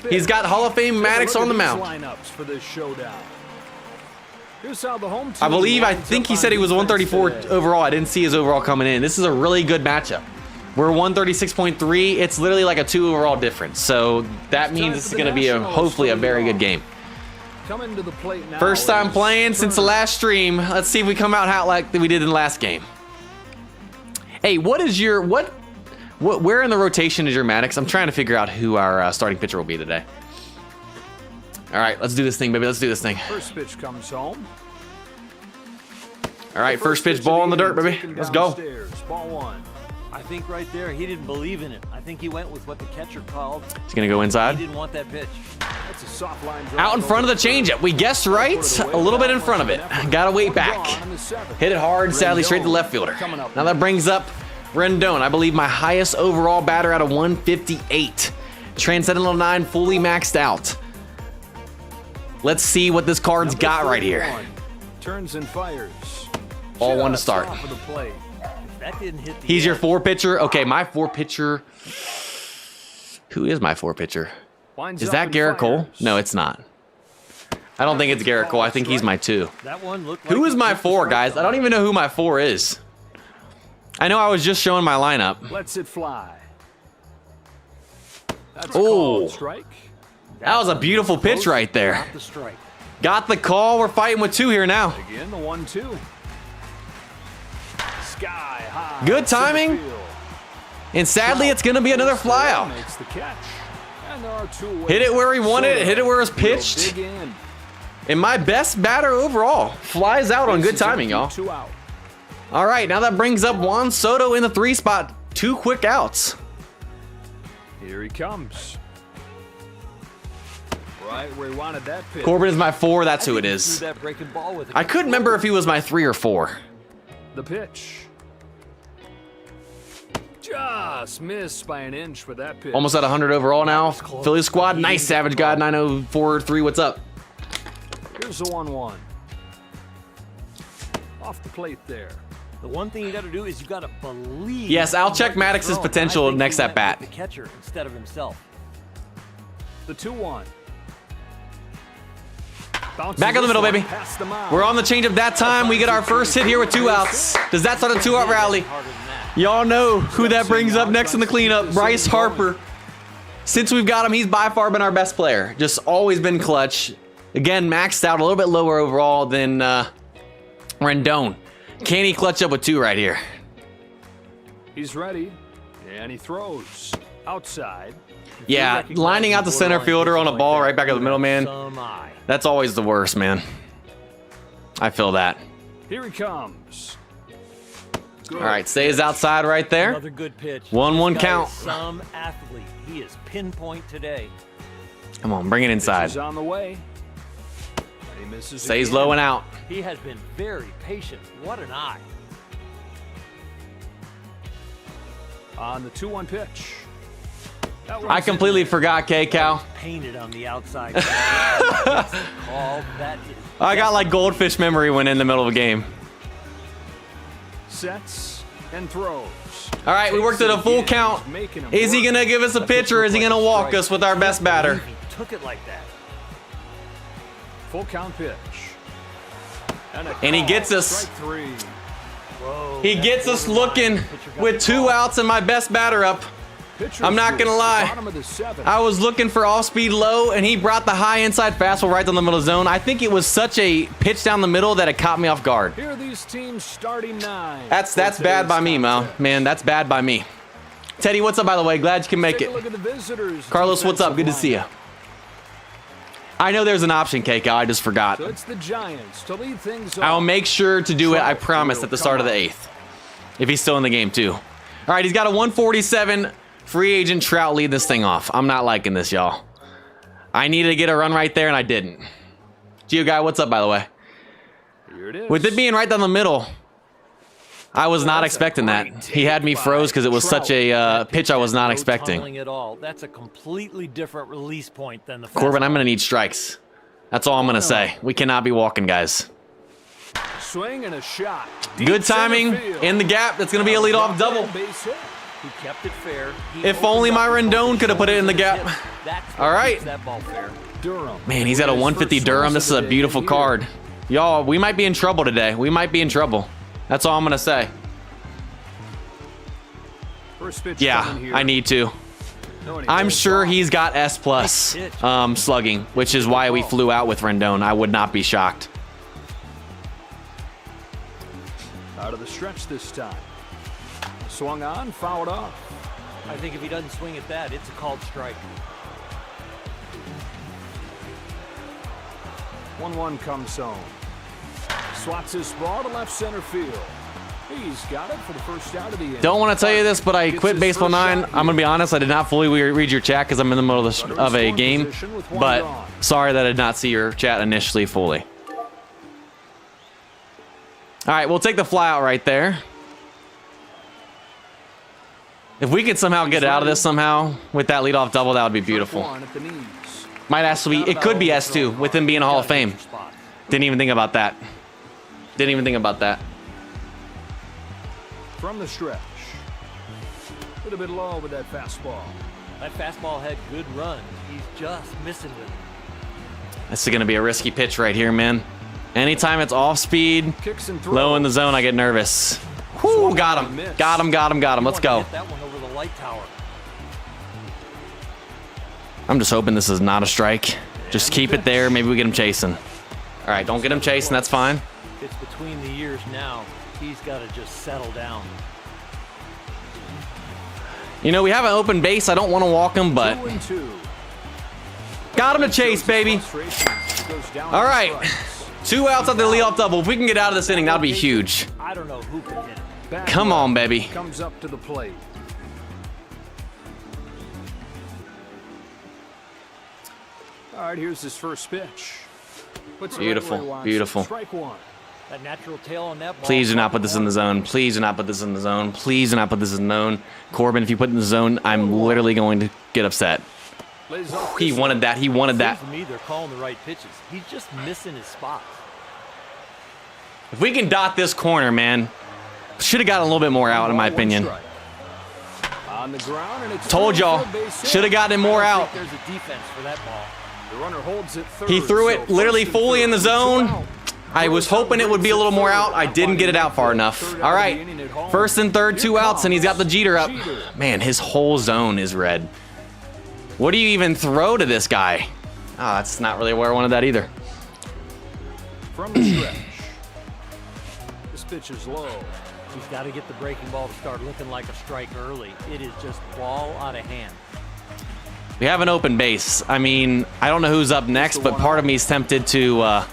He's got Hall of Fame Maddox on the mound. I think he said he was 134 overall. I didn't see his overall coming in. This is a really good matchup. We're 136.3. It's literally like a 2 overall difference. So that means this is going to be hopefully a very good game. First time playing since the last stream. Let's see if we come out hot like we did in the last game. Hey, what is your where in the rotation is your Maddox? I'm trying to figure out who our starting pitcher will be today. All right, let's do this thing, baby. Let's do this thing. First pitch comes home. All right, first pitch, ball in the dirt, baby. Let's go. Ball one. I think right there he didn't believe in it. I think he went with what the catcher called. He's gonna go inside. He didn't want that pitch. That's a soft line drive. Out in front of the changeup. We guessed right. A little bit in front of it. Gotta wait back. Hit it hard, sadly straight to left fielder. Now that brings up Rendon. I believe my highest overall batter out of 158. Transcendental 9 fully maxed out. Let's see what this card's got right here. Turns and fires. Ball one to Just start. off of the plate. If that didn't hit the He's your edge, 4 pitcher. Okay, my 4 pitcher. Who is my 4 pitcher? Winds Is up that and Garrett Cole? fires. No, it's not. I don't think it's Garrett Cole. I think he's my 2. that one looked Who like is it my took the 4, strike guys? I zone. don't even know who my 4 is. I know I was just showing my lineup. Lets it fly. That's a Oh. called strike. That was a beautiful pitch right there. Got the strike. Got the call. We're fighting with 2 here now. Again, the 1-2. Sky high. Good timing. Center field. And sadly, it's going to be another flyout. Makes the catch. And there are 2 away. Hit it where he wanted it. Hit it where it was Real pitched. big in. And my best batter overall flies out on good Bases timing, y'all. empty, 2 out. All right, now that brings up Juan Soto in the 3 spot. 2 quick outs. Here he comes. Right where he wanted that pitch. Corbin is my 4. That's who it Threw is. that breaking ball with it. I couldn't remember if he was my 3 or 4. The pitch. Just missed by an inch with that pitch. Almost at 100 overall now. Philly squad. Nice, Savage God. 9043. What's up? Here's the 1-1. Off the plate there. The one thing you got to do is you got to believe. Yes, I'll in check what you're Maddox's throwing. potential I think he next went at bat. with The catcher instead of himself. The 2-1. Back in the middle, baby. We're on the change up that time. We get our first hit here with 2 outs. Does that start a 2-out rally? Harder than that. Y'all know who that brings up next in the cleanup. Bryce Harper. Since we've got him, he's by far been our best player. Just always been clutch. Again, maxed out a little bit lower overall than Rendon. Can he clutch up with 2 right here? He's ready. And he throws. Outside. Yeah, lining out the center fielder on a ball right back of the middle, man. Some eye. That's always the worst, man. I feel that. Here he comes. Good. All right, stays outside right there. Another good pitch. 1-1 This guy count. is some athlete. He is pinpoint today. Come on, bring it inside. He's on the way. He misses Stays again. low and out. He has been very patient. What an eye. On the 2-1 pitch. That I one's completely in there. forgot K-Cow. Painted on the outside. That's the call. That is I got like goldfish memory when in the middle of a game. Sets and throws. All right, we worked at a full count. Is he gonna give us a pitch or is he gonna walk us with our best batter? He took it like that. Full count pitch. And he call. gets us. Strike 3. Whoa, He that gets us borderline. looking Pitcher got with the 2 ball. outs and my best batter up. Pitcher's I'm not gonna crease, lie. bottom of the 7th. I was looking for off-speed low, and he brought the high inside fastball right down the middle zone. I think it was such a pitch down the middle that it caught me off guard. Here are these teams starting 9. That's bad by me, Mo. Man, that's bad by me. Teddy, what's up, by the way? Glad you can make Take it. a look at the visitors. Carlos, what's up? Good to see you. I know there's an option, K-Cow. I just forgot. So it's the Giants to lead things off. I'll make sure to do it, I promise, at the start of the 8th. If he's still in the game, too. All right, he's got a 147. Free agent Trout lead this thing off. I'm not liking this, y'all. I needed to get a run right there, and I didn't. Geo Guy, what's up, by the way? Here it is. With it being right down the middle, I was not expecting that. He had me froze because it was such a pitch I was not No expecting. tunneling at all. That's a completely different release point than the Corbin, I'm fastball. going to need strikes. That's all I'm going to say. We cannot be walking, guys. Swing and a shot. Deep Good center timing field. in the gap. That's going to be a leadoff double. Base hit. He kept it fair. He If opened only up my the Rendon could have put it in the gap. That's what All right. keeps that ball fair. Durham. Man, he's at a 150 Durham. This is a beautiful card. Y'all, we might be in trouble today. We might be in trouble. That's all I'm going to say. First pitch Yeah, coming here. I need to. No, and he I'm goes sure off. he's got S plus slugging, which is why we flew out with Rendon. I would not be shocked. Out of the stretch this time. Swung on, fouled off. I think if he doesn't swing at that, it's a called strike. 1-1 comes home. Swats his ball to left center field. He's got it for the first out of the inning. Don't want to tell you this, but I Gets quit his Baseball first 9. shot I'm going to be honest. I did not fully read your chat because I'm in the middle of, Runner in of a scoring game. position with one But gone. sorry that I did not see your chat initially fully. All right, we'll take the fly out right there. If we could somehow get out of this somehow with that leadoff double, that would be beautiful. One at the knees. Might actually be, it could be S2 with him being a Hall of Fame. Didn't even think about that. Didn't even think about that. From the stretch. A little bit low with that fastball. That fastball had good runs. He's just missing with it. This is going to be a risky pitch right here, man. Anytime it's off speed, Kicks and throws. low in the zone, I get nervous. Whoo, got him. Got him, got him, got him. Let's You go. wanna hit that one over the light tower. I'm just hoping this is not a strike. Just keep it there. Maybe we get him chasing. All right, don't get him chasing. That's fine. It's between the years now. He's got to just settle down. You know, we have an open base. I don't want to walk him, but 2-2. got him to chase, baby. All right. 2 outs after the leadoff double. If we can get out of this inning, that would be huge. I don't know who can hit it. Back Come on, baby. Comes up to the plate. All right, here's his first pitch. Puts it right Beautiful, where he wants it. beautiful. Strike one. That natural tail on that ball. Please do not put this in the zone. Please do not put this in the zone. Please do not put this in the zone. Corbin, if you put it in the zone, I'm literally going to get upset. Lays off He this wanted that. He wanted that. For me, they're calling the right pitches. He's just missing his spots. If we can dot this corner, man, should have gotten a little bit more out, in my One opinion. strike. On the ground, and it's Told y'all, should have gotten him more I out. think there's a defense for that ball. The runner holds it third, He threw it so literally first and fully in the third, zone. 2 out. I was hoping it would be a little more out. I didn't get it out far enough. All right, first and third, 2 outs, and he's got the Jeter up. Man, his whole zone is red. What do you even throw to this guy? Ah, that's not really where I wanted that either. From the stretch. This pitch is low. He's got to get the breaking ball to start looking like a strike early. It is just ball out of hand. We have an open base. I mean, I don't know who's up next, but part of me is tempted to One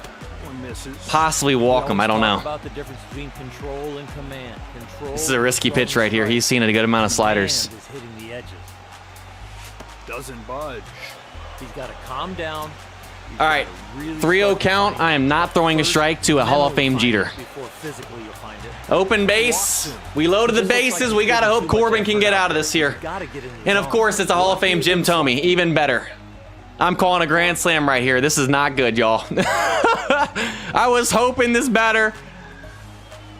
misses. possibly walk him. I don't Talk know. about the difference between control and command. Control This is a risky from pitch right here. strike. He's seen a good amount of sliders. Command is hitting the edges. Doesn't budge. He's got to calm down. He's All right, gotta really 3-0 start count. playing. I am not throwing a strike to a Hall of Fame Mentally Jeter. find it before physically you'll find it. Open base. We loaded the bases. We got to hope Corbin can get out of this here. Gotta get in the And of zone. course, it's a Hall of Fame Jim Thome. Even better. I'm calling a grand slam right here. This is not good, y'all. I was hoping this batter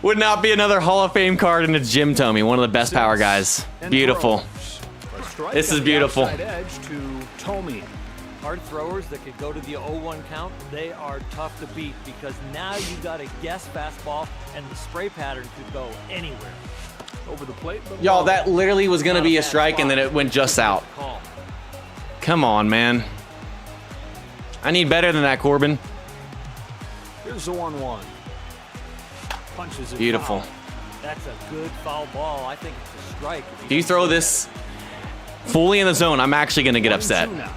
would not be another Hall of Fame card, and it's Jim Thome, one of the best power guys. And Beautiful. throws. A strike This is on the beautiful. outside edge to Thome. Hard throwers that could go to the 0-1 count, they are tough to beat because now you got a guess fastball and the spray pattern could go anywhere. Over the plate. but Y'all, low. that literally was going to Not a be a bad strike, and spot. then it went just out. Call. Come on, man. I need better than that, Corbin. Here's the 1-1. Punches it Beautiful. foul. That's a good foul ball. I think it's a strike. If you throw this fully in the zone, I'm actually going to get upset. 1-2 now.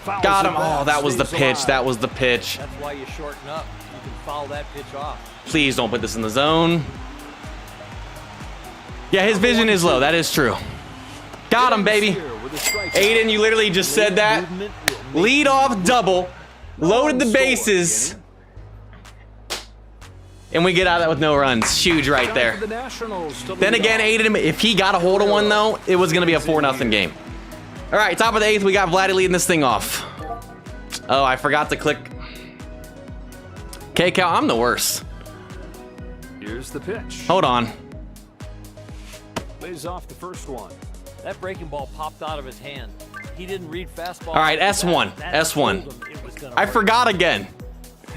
Fouls Got it him. back, Oh, that was the stays pitch. alive. That was the pitch. That's why you shorten up. You can foul that pitch off. Please don't put this in the zone. Yeah, his vision is low. That is true. Got him, baby. Here with a strikeout. Aiden, you literally just said that. Movement will make Lead off double. Loaded the bases. And we get out of that with no runs. Huge right Shot there. for the Nationals to Then lead again, off. Aiden, if he got a hold of one, though, it was going to be a 4-0 game. All right, top of the 8th, we got Vladdy leading this thing off. Oh, I forgot to click. K-Cal, I'm the worst. Here's the pitch. Hold on. Lays off the first one. That breaking ball popped out of his hand. He didn't read fastball. All right, S1, That S1. told him it was gonna I hurt. forgot again.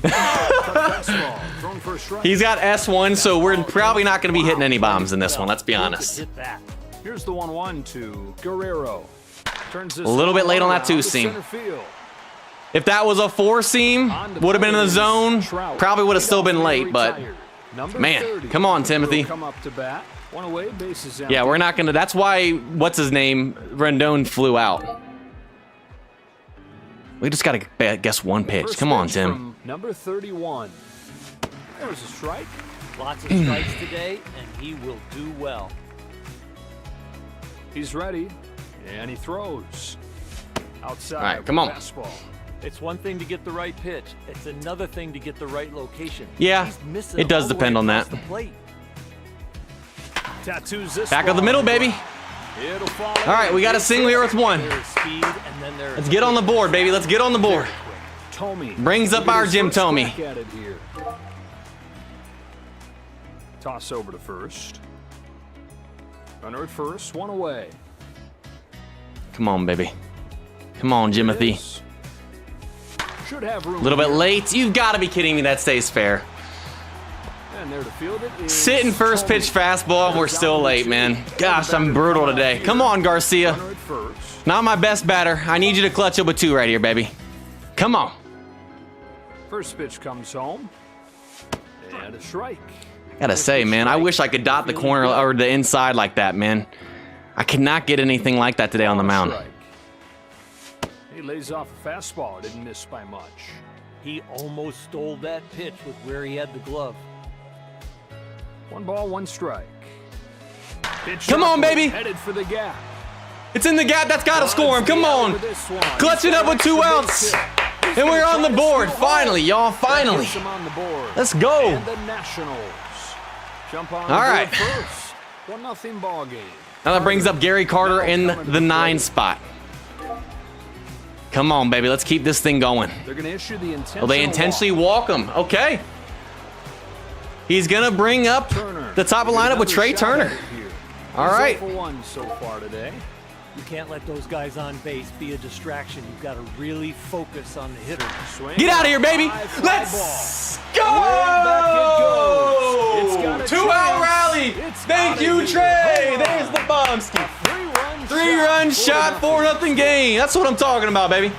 Fastball, thrown for a strike. He's got S1, so we're probably not going to be hitting any bombs in this one, let's be Who could honest. hit that? Here's the 1-1 to Guerrero. Turns this A little bit late on that around two to seam. center field. If that was a 4-seam, would have been in the zone, probably would have still been late, but Number man, 30. come on, Timothy. Come up to bat. One away, bases empty. yeah, we're not going to. That's why, what's his name, Rendon flew out. We just got to guess one pitch. First Come on, pitch Tim. from number 31. There's a strike. Lots of strikes today, and he will do well. He's ready, and he throws. Outside. All right, come on. Fastball. It's one thing to get the right pitch. It's another thing to get the right location. Yeah, He's missing it does all the way depend on across that. the plate. Tattoos this Back of the ball. middle, baby. It'll fall All right, we got a single here with one. There is speed, and then there is Let's get on the board, baby. Let's get on the board. Thome Brings up will get our his Jim first Thome. crack at it here. Toss over to first. Runner at first, one away. Come on, baby. Come on, Jimothy. Should have room. A little bit here. late. You've got to be kidding me. That stays fair. And there to field it is Sitting first pitch fastball, and we're still late, man. Gosh, I'm brutal today. Come on, Garcia. Runner at first. Not my best batter. I need you to clutch up with 2 right here, baby. Come on. First pitch comes home. And a strike. Gotta say, man, I wish I could dot the corner or the inside like that, man. I cannot get anything like that today on the mound. Strike. He lays off a fastball. Didn't miss by much. He almost stole that pitch with where he had the glove. 1 ball, 1 strike. Pitch Come on, upward, baby. Headed for the gap. It's in the gap. That's gotta score him. Come on. Clutch it up with 2 outs. And we're on the board. Finally, y'all. Finally. Him on the board. Let's go. And the Nationals jump on All right. first. 1-0 ball game. Now that brings up Gary Carter in the 9 spot. Come on, baby. Let's keep this thing going. They're going to issue the intentional. Well, they intentionally walk him. Okay. He's going to bring up the top of the lineup with Trey Turner. All right. 0-for-1 so far today. You can't let those guys on base be a distraction. You've got to really focus on the hitter. Swing. Get out of here, baby. High fly Let's ball. Way back it goes. It's go. got a 2-out chance. rally. It's Thank gotta you, be. Trey. Hold on. There's the bombski. 3-run 3-run shot, 4-0 game. That's what I'm talking about, baby.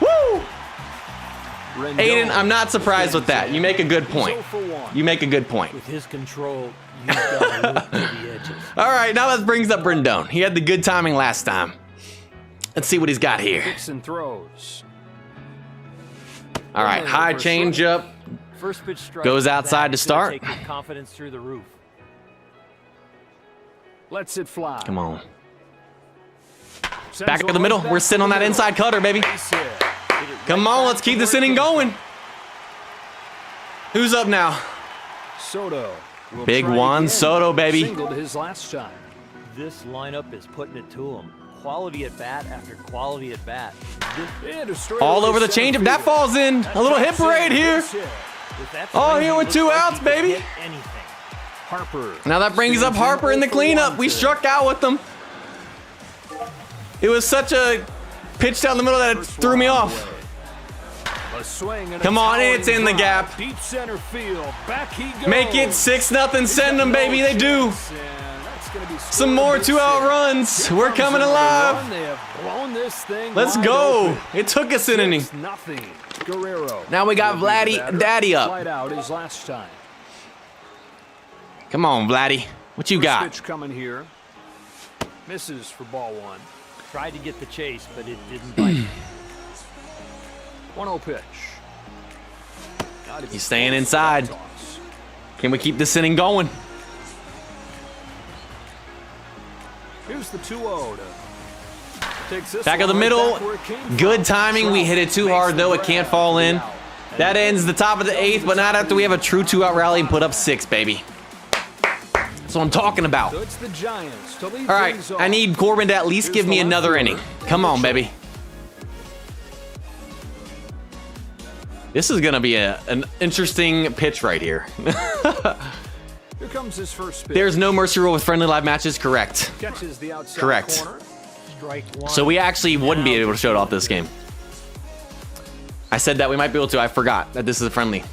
Woo! Rendon. Aiden, I'm not surprised with that. You make a good point. 0-for-1. You make a good point. With his control, you've got to look to the edges. All right, now that brings up Rendon. He had the good timing last time. Let's see what he's got here. Kicks and throws. All right, high changeup. First pitch strike. Goes outside That to is gonna start. Take your confidence through the roof. Lets it fly. Come on. Sends Back up one the middle. back We're to sitting on the that middle. inside cutter, baby. Base hit. Come on, let's keep this inning going. Who's up now? Soto. will Big try Juan again. Soto, baby. Singled his last time. This lineup is putting it to him. Quality at bat after quality at bat. And a straight All over the center changeup. That field. falls in. A little hip parade here. Base hit. With that Oh, swing, here he with looks 2 like he outs, could baby. hit anything. Harper. Now that brings up Harper in the cleanup. We struck out with them. It was such a pitch down the middle that it threw me off. A swing and Come a on, towering it's in the drive. gap. Deep center field. Back he goes. Make it 6-0. Send them, baby. They do. And that's gonna be Some more scored. 2-out runs. We're coming alive. They have blown this thing Let's wide go. open. It took us an inning. 6-0. Guerrero. Now we got will be the Vladdy batter. Daddy up. Flight out his last time. Come on, Vladdy. What you First got? pitch coming here. Misses for ball 1. Tried to get the chase, but it didn't bite. 1-0 pitch. He's staying inside. Toss. Can we keep this inning going? Here's the 2-0 to takes this Back of the one right middle. back where it came Good from. timing. We hit it too hard, though. It can't fall in. That ends the top of the 8th, but not after we have a true 2-out rally and put up 6, baby. That's what I'm talking about. So it's the Giants to lead All right, things off. I need Corbin to at least Here's give me the left another fielder. inning. Come on, baby. This is going to be an interesting pitch right here. Here comes his first pitch. There's no mercy rule with friendly live matches, correct. Catches the outside Correct. corner. Strike one. So we actually wouldn't be able to show it off this game. I said that we might be able to. I forgot that this is a friendly.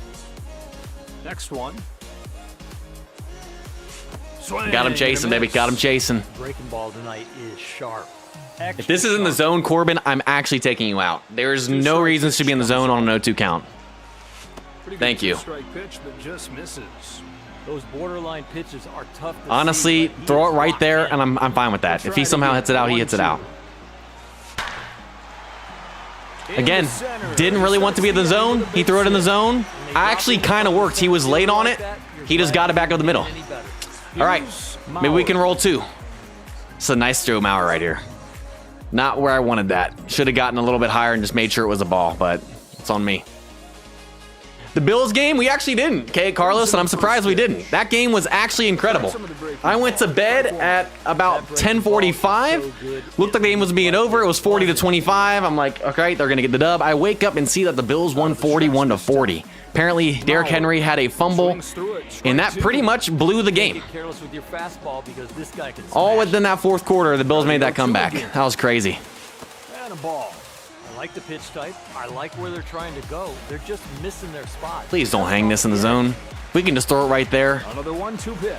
Next one. Swing Got him and a chasing, baby. miss. Got him chasing. breaking ball tonight is sharp. If this is in the zone, Corbin, I'm actually taking you out. There's no reasons to be in the zone on a 0-2 count. Pretty good Thank you. Strike pitch, but just misses. Those borderline pitches are tough to Honestly, see, but he throw it is right locked there, in. and I'm fine with that. If he somehow hits it out, he hits it out. Again, didn't really want to be in the zone. He threw it in the zone. I actually kind of worked. He was late on it. He just got it back up the middle. All right, maybe we can roll 2. It's a nice throw, Mauer, right here. Not where I wanted that. Should have gotten a little bit higher and just made sure it was a ball, but it's on me. The Bills game, we actually didn't, okay, Carlos, and I'm surprised we didn't. That game was actually incredible. I went to bed at about 10:45. Looked like the game was being over. It was 40-25. I'm like, okay, they're gonna get the dub. I wake up and see that the Bills won 41-40. Apparently, Derrick Henry had a fumble, and that pretty much blew the game. Get careless with your fastball because this guy can All smash. within that fourth quarter, the Bills made that comeback. That was crazy. And a ball. I like the pitch type. I like where they're trying to go. They're just missing their spot. Please don't hang this in the zone. We can just throw it right there. Another 1-2 pitch.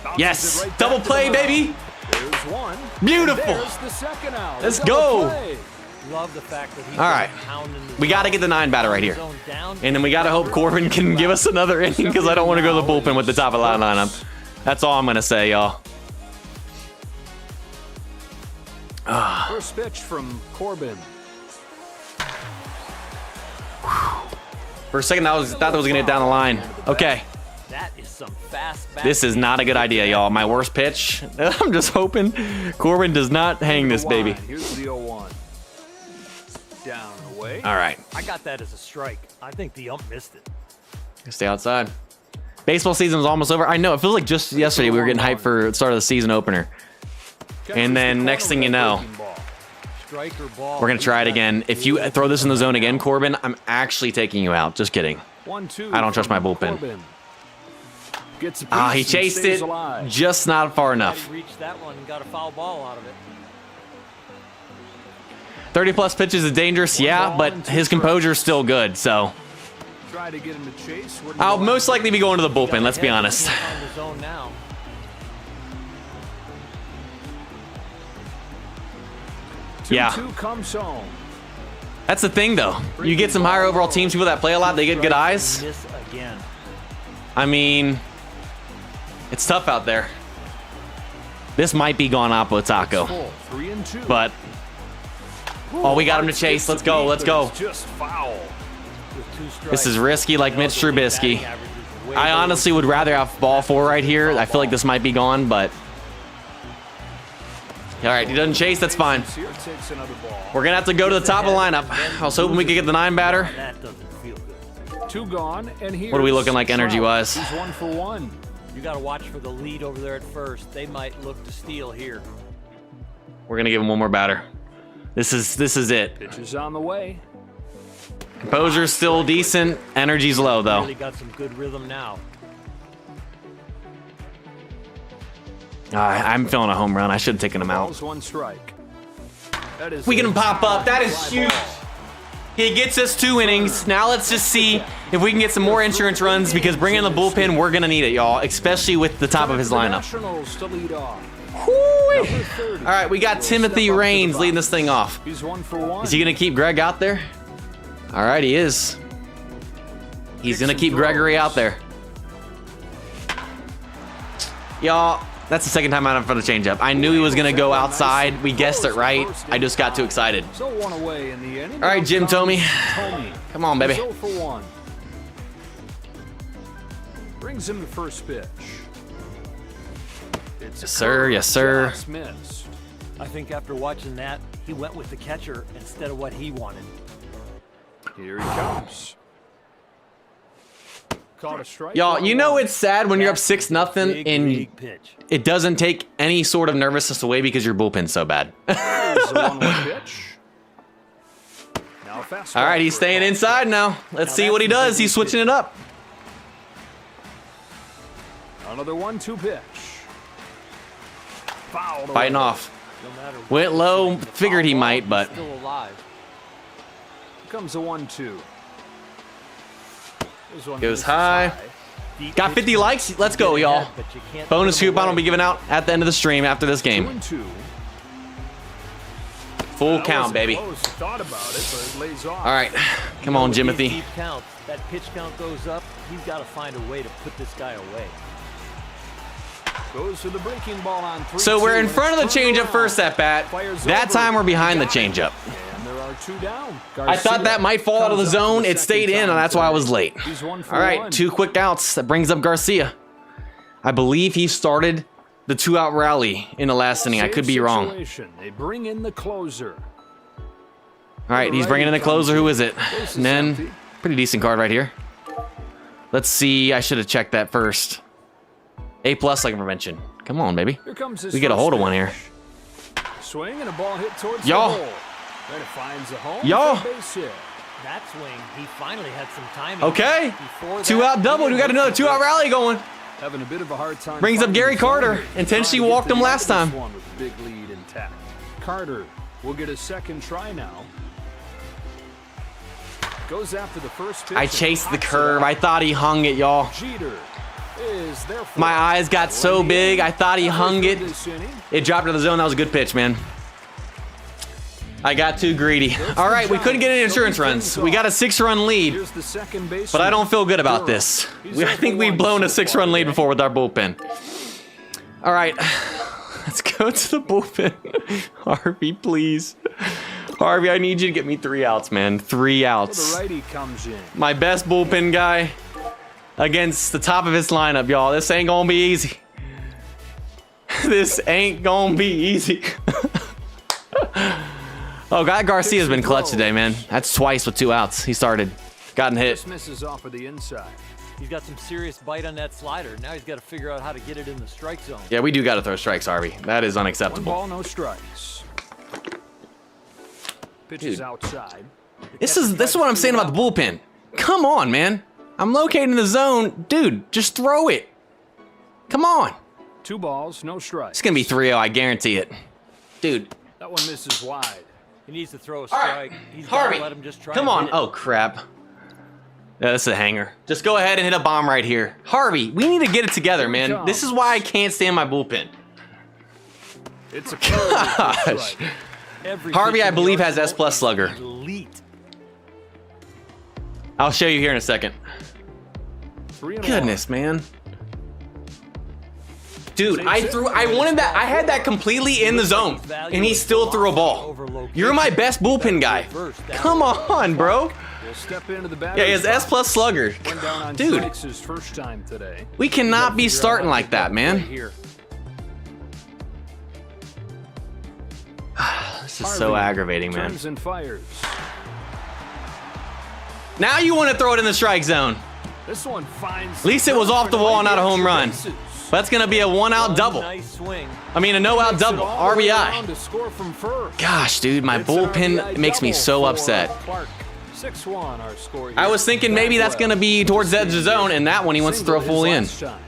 Bounces Yes, it right double back to play, the mound. baby. There's one. Beautiful. And there's the second out. Let's Double go. play. Love the fact that he's All right. pounding the We got to zone. get the 9 batter right here. Zone down. And then we got to hope Corbin can give us another inning because I don't want to go to the bullpen with the top of the line lineup. That's all I'm going to say, y'all. First pitch from Corbin. For a second, I thought that was going to get down the line. Okay. That is some fast back. This is not a good idea, y'all. My worst pitch. I'm just hoping Corbin does not hang this baby. Here's the 0-1. Down away. All right. I got that as a strike. I think the ump missed it. Stay outside. Baseball season is almost over. I know. It feels like just yesterday we were getting hyped for the start of the season opener. And then next thing you know, Strike or ball. we're going to try it again. If you throw this in the zone again, Corbin, I'm actually taking you out. Just kidding. 1-2 I don't trust my from bullpen. Corbin. Gets a He piece and chased stays it alive. just not far enough. He reached that one and got a foul ball out of it. 30-plus pitches is dangerous, yeah, but his composure is still good, so Try to get him to chase. Wouldn't I'll go. most likely be going to the bullpen, let's be honest. Can't find the zone now. Yeah. 2-2 comes home. That's the thing, though. You get some higher overall teams, people that play a lot, they get good eyes. Miss again. I mean, it's tough out there. This might be gone Oppo Taco, Full, 3-2. but oh, we got him to chase. Let's go, let's go. It's just foul. With 2 strikes. This is risky like Mitch Trubisky. I honestly would rather have ball 4 right here. I feel like this might be gone, but all right, he doesn't chase, that's fine. Here takes another ball. We're gonna have to go to the top of the lineup. I was hoping we could get the 9 batter. That doesn't feel good. 2 gone, and here's What are we looking like energy-wise? He's 1 for 1. You got to watch for the lead over there at first. They might look to steal here. We're gonna give him one more batter. This is it. Pitch is on the way. Composure's still decent. Energy's low though. Really got some good rhythm now. I'm feeling a home run. I should have taken him out. Balls 1 strike. That is We get him a pop up. That is fly huge. ball. He gets us 2 innings. Now let's just see if we can get some more insurance runs because bringing in the bullpen, we're gonna need it, y'all, especially with the top of his The lineup. Nationals to lead off. Whoo-wee. Number 30 All right, we got will Timothy step up to the Raines box. leading this thing off. He's 1 for 1. Is he gonna keep Greg out there? All right, he is. He's gonna keep Gregory out there. Y'all, that's the second time out for the changeup. I knew he was gonna go outside. We guessed it right. I just got too excited. So 1 away in the inning. All right, Jim Tomey. Tomey. Come on, baby. 0 for 1. Brings him the first pitch. It's Yes, sir. Yes, sir. just missed. I think after watching that, he went with the catcher instead of what he wanted. Here he comes. Caught a strike. Y'all, you know it's sad when you're up That's 6-0 big and league pitch. it doesn't take any sort of nervousness away because your bullpen's so bad. Here's the 1-1 pitch. Now a fastball. All right, he's for a staying ball. inside now. Let's see what he does. He's switching it up. Another 1-2 pitch. Fouled Fighting away. off. No matter what, Went low. the Figured he foul ball, might, he's but still alive. Here comes a 1-2. This one Goes misses high. Deep got pitch 50 count. likes. Let's You go, get y'all. ahead, but you can't Bonus put 'em coupon will away. be given out at the end of the stream after this game. 2-2. Full That count, wasn't baby. close. Thought about it, but it lays off. All right. Come on, With these Jimothy. deep counts, that pitch count goes up. He's got to find a way to put this guy away. Goes to the breaking ball on 3-2. So we're in and front of the it's turned changeup around. first at bat. Fires That over. time we're behind the Got it. changeup. And there are 2 down. I thought that might fall out of the Comes up zone. for It the stayed second in, and time that's why I was today. late. He's 1 for All right, 1. 2 quick outs. That brings up Garcia. I believe he started the 2-out rally in the last inning. I Same could be wrong. situation. They bring in the closer. All right, he's bringing in the closer. Who is it? Base is Nen. empty. Pretty decent card right here. Let's see. I should have checked that first. A+ like prevention. Come on, baby. Here comes his We get a first hold of one pitch. here. Swing and a ball hit towards Y'all. the hole. Then it finds a home. Y'all. for a base hit. That swing, he finally had some timing. Okay. Before Two that, out double. he We got another 2-out rally going. Having a bit of a hard time. Brings up Gary Carter. Intentionally walked him last time. One with the big lead intact. Carter will get a second try now. Goes after the first pitch. I chased the curve. I thought he hung it, y'all. Jeter is there. My eyes got so big. I thought he hung it. It dropped to the zone. That was a good pitch, man. I got too greedy. All right, we couldn't get any insurance runs. We got a 6-run lead, but I don't feel good about this. I think we've blown a 6-run lead before with our bullpen. All right, let's go to the bullpen. Harvey, please. Harvey, I need you to get me 3 outs, man. 3 outs. The righty comes in. My best bullpen guy against the top of his lineup, y'all. This ain't gonna be easy. This ain't gonna be easy. Oh, Guy Garcia's been clutch today, man. That's twice with 2 outs. He started, gotten hit. This misses off of the inside. He's got some serious bite on that slider. Now he's got to figure out how to get it in the strike zone. Yeah, we do got to throw strikes, Harvey. That is 1 unacceptable. ball, no strikes. Pitches Dude. outside. This is what I'm saying about the bullpen. Come on, man. I'm located in the zone. Dude, just throw it. Come on. 2 balls, no strikes. It's going to be 3-0, I guarantee it. Dude. That one misses wide. He needs to throw a All strike. right. He's got Harvey, to let him just try. come and on. hit it. Oh, crap. Yeah, this is a hanger. Just go ahead and hit a bomb right here. Harvey, we need to get it together, man. This is why I can't stand my bullpen. It's a Gosh. Every Harvey, pitch I in the believe, has arsenal S+ is slugger. elite. I'll show you here in a second. 3-1. Goodness, man. Dude, I wanted that. I had that completely in the zone, and he still threw a ball. You're my best bullpen guy. Come on, bro. We'll step into the Yeah, he has S+ slugger. Went down on Dude, strikes his first time today. we cannot be starting like that, Right man. here. This is so aggravating, man. Turns and fires. Now you want to throw it in the strike zone. This one finds. At least it was off the wall, not a home run. That's going to be a 1-out double. Nice swing. I mean, a no-out double. RBI. To score from first. Gosh, dude, my It's an bullpen RBI makes me double so for upset. Clark. 6-1 our score here. I was thinking maybe that's going to be towards the edge of the zone, and that one he wants to throw Single fully his in. last time.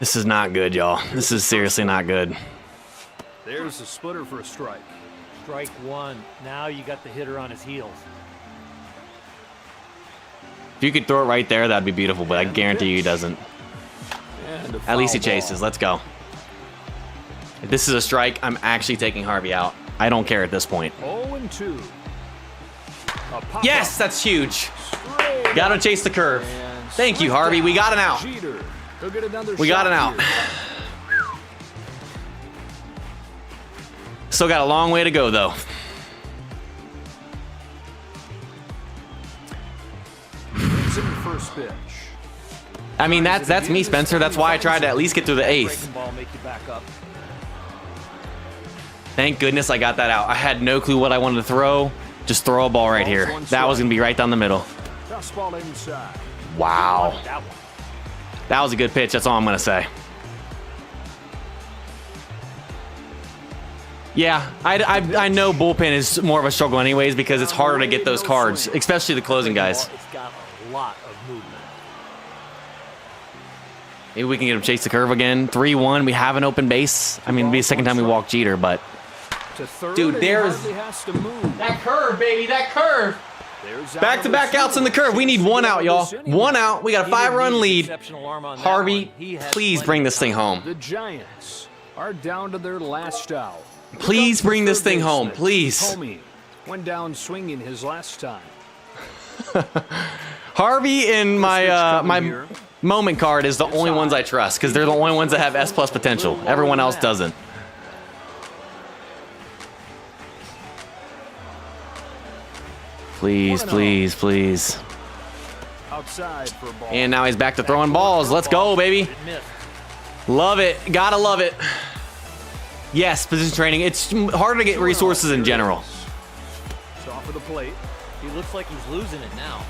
This is not good, y'all. This is seriously not good. There's a splitter for a strike. Strike 1. Now you got the hitter on his heels. If you could throw it right there, that'd be beautiful, but I guarantee you he doesn't. And a At least he foul ball. chases. Let's go. If this is a strike, I'm actually taking Harvey out. I don't care at this point. 0-2. A pop-up. Yes, that's huge. Straight Gotta chase the curve. and Thank you, strike Harvey. We got an out. Jeter. He'll get another We got shot an out. here. Still got a long way to go, though. It's in the first pitch. I mean, that's me, Spencer. That's why I tried to at least get through the 8th. Breaking ball make you back up. Thank goodness I got that out. I had no clue what I wanted to throw. Just throw a ball right here. That was going to be right down the middle. Fastball inside. Wow. That one. That was a good pitch. That's all I'm going to say. Yeah, I know bullpen is more of a struggle anyways because it's harder to get those cards, especially the closing guys. It's got a lot of movement. Maybe we can get him chase the curve again. 3-1. We have an open base. I mean, it'll be the second time we walk Jeter, but To third, Dude, and he there's- hardly has to move. that curve, baby, that curve. There's Back-to-back outs in the curve. We need 1 out, y'all. 1 out. We got a 5-run lead. Exceptional arm on that Harvey, one. He had please plenty bring of this thing time. home. The Giants are down to their last out. Please bring this thing home, Baseman, please. Homie went down swinging his last time. Harvey and my coming here. moment card is the only ones I trust because they're the only ones that have S+ potential. Everyone else doesn't. Please, please, please. Outside for a ball. And now he's back to throwing balls. Let's go, baby. It missed. Love it. Gotta love it. Yes, position training. It's harder to get resources in general. It's off of the plate. He looks like he's losing it now.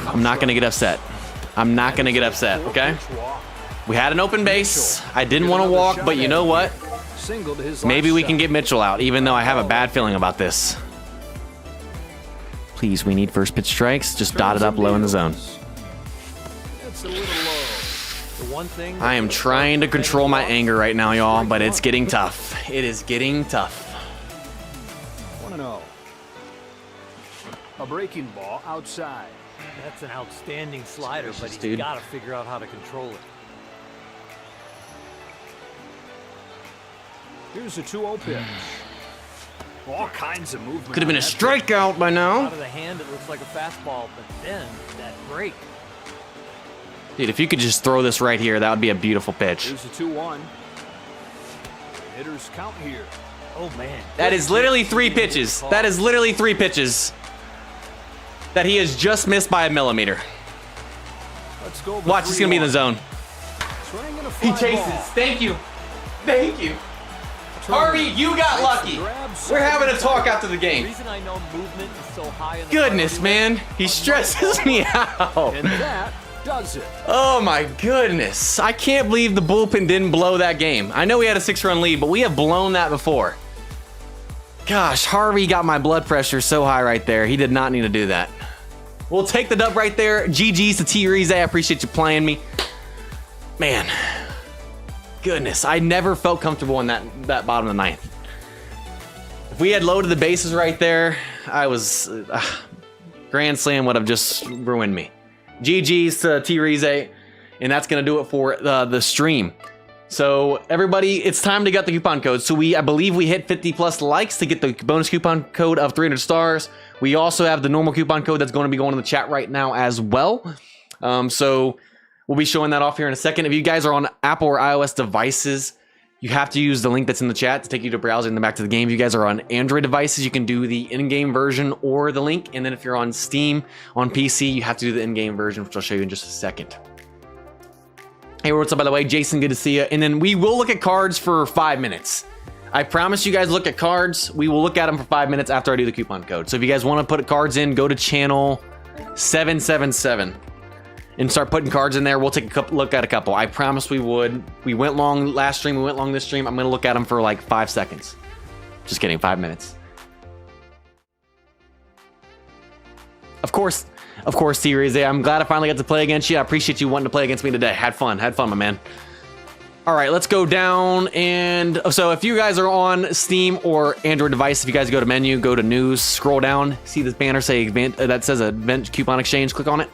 I'm not gonna get upset. I'm not gonna get upset, okay? Pitch walk. We had an open base. I didn't want to walk, but you know what? Single to his Maybe left we can side. get Mitchell out, even though I have a bad feeling about this. Please, we need first pitch strikes. Just dot it up low in the zone. It's a little low. The one thing I am trying to control my anger right now, y'all, but it's getting tough. It is getting tough. 1-0. A breaking ball outside. That's an outstanding slider, but he's Dude. got to figure out how to control it. Here's a 2-0 pitch. All kinds of movement. Could have been a on that strikeout by now. Out of the hand, it looks like a fastball, but then that break. Dude, if you could just throw this right here, that would be a beautiful pitch. pitch. Here's a 2-1. Hitters count here. Oh, man. That is literally 3 pitches. That is literally 3 pitches that he has just missed by a millimeter. Let's go. Watch, he's going to be in the zone. Swing and a He fly chases. ball. Thank you. Thank you. Harvey, you got lucky. We're having a talk after the The game. reason I know movement is so high in the Goodness, priority man. He stresses me out. And that does it. Oh my goodness. I can't believe the bullpen didn't blow that game. I know we had a 6-run lead, but we have blown that before. Gosh, Harvey got my blood pressure so high right there. He did not need to do that. We'll take the dub right there. GG's to T-Reeze. I appreciate you playing me. Man. Goodness, I never felt comfortable in that bottom of the 9th. If we had loaded the bases right there, I was... Grand Slam would have just ruined me. GG's to T-Reeze, and that's going to do it for the stream. So, everybody, it's time to get the coupon code. So, I believe we hit 50 plus likes to get the bonus coupon code of 300 stars. We also have the normal coupon code that's going to be going in the chat right now as well. So, we'll be showing that off here in a second. If you guys are on Apple or iOS devices, you have to use the link that's in the chat to take you to browser and then back to the game. If you guys are on Android devices, you can do the in-game version or the link. And then if you're on Steam, on PC, you have to do the in-game version, which I'll show you in just a second. Hey, what's up, by the way? Jason, good to see you. And then we will look at cards for 5 minutes. I promise you guys look at cards. We will look at them for 5 minutes after I do the coupon code. So if you guys want to put cards in, go to channel 777. And start putting cards in there. We'll take a look at a couple. I promise we would. We went long last stream. We went long this stream. I'm going to look at them for like 5 seconds. Just kidding, 5 minutes. Of course, T-Reeze. I'm glad I finally got to play against you. I appreciate you wanting to play against me today. Had fun, my man. All right, let's go down. And so if you guys are on Steam or Android device, if you guys go to menu, go to news, scroll down, see this banner say that says event coupon exchange, click on it.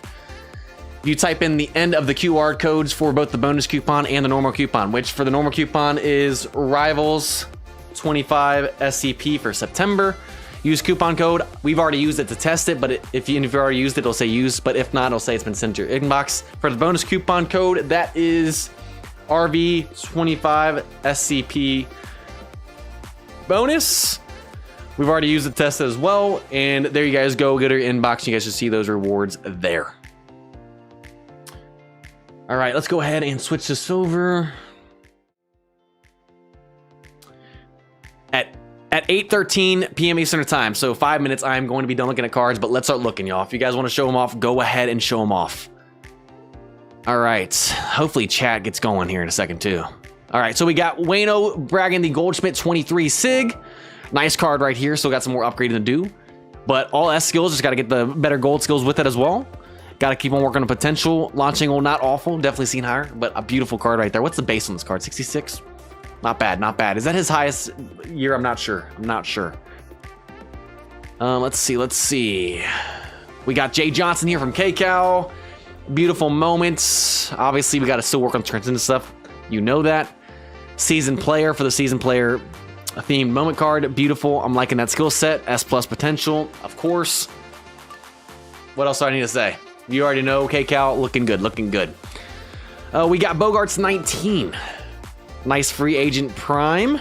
You type in the end of the QR codes for both the bonus coupon and the normal coupon, which for the normal coupon is Rivals 25 SCP for September. Use coupon code. We've already used it to test it, but if you've already used it, it'll say used, but if not, it'll say it's been sent to your inbox. For the bonus coupon code, that is RV25 SCP bonus. We've already used it to test it as well, and there you guys go. Go to your inbox. You guys should see those rewards there. All right, let's go ahead and switch this over. At 8:13 p.m. Eastern Time, so 5 minutes, I'm going to be done looking at cards, but let's start looking, y'all. If you guys want to show them off, go ahead and show them off. All right, hopefully chat gets going here in a second, too. All right, so we got Wayno bragging the Goldschmidt 23 SIG. Nice card right here, still got some more upgrading to do. But all S skills, just got to get the better gold skills with it as well. Got to keep on working on potential. Launching will not awful. Definitely seen higher, but a beautiful card right there. What's the base on this card? 66? Not bad, not bad. Is that his highest year? I'm not sure. Let's see. We got Jay Johnson here from KCal. Beautiful moments. Obviously, we got to still work on turns into stuff. You know that. Season player for the season player themed moment card. Beautiful. I'm liking that skill set. S+ potential, of course. What else do I need to say? You already know, KCal, looking good. We got Bogarts 19. Nice free agent prime.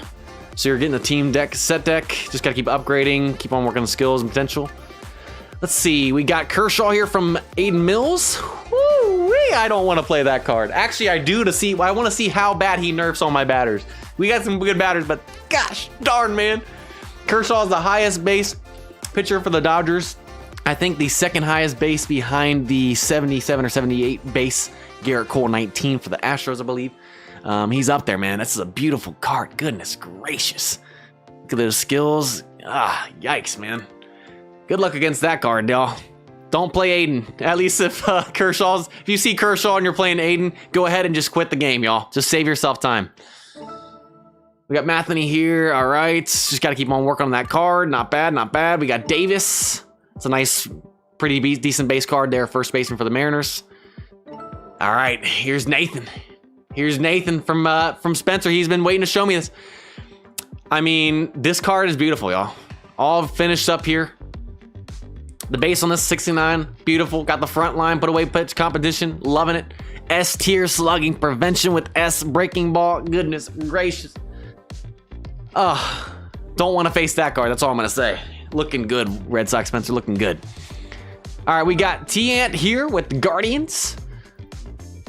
So you're getting the team deck, set deck. Just got to keep upgrading, keep on working on skills and potential. Let's see. We got Kershaw here from Aiden Mills. Woo-wee, I don't want to play that card. Actually, I do I want to see how bad he nerfs all my batters. We got some good batters, but gosh darn, man. Kershaw is the highest base pitcher for the Dodgers. I think the second highest base behind the 77 or 78 base Garrett Cole 19 for the Astros, I believe. He's up there, man. This is a beautiful card. Goodness gracious. Look at those skills. Yikes, man. Good luck against that card, y'all. Don't play Aiden. At least if if you see Kershaw and you're playing Aiden, go ahead and just quit the game, y'all. Just save yourself time. We got Matheny here. All right. Just got to keep on working on that card. Not bad, not bad. We got Davis. It's a nice, pretty decent base card there. First baseman for the Mariners. All right. Here's Nathan. Here's Nathan from Spencer. He's been waiting to show me this. I mean, this card is beautiful, y'all. All finished up here. The base on this 69, beautiful. Got the front line, put away pitch competition, loving it. S tier slugging prevention with S breaking ball. Goodness gracious. Don't want to face that card. That's all I'm gonna say. Looking good, Red Sox Spencer, looking good. All right, we got T-Ant here with the Guardians.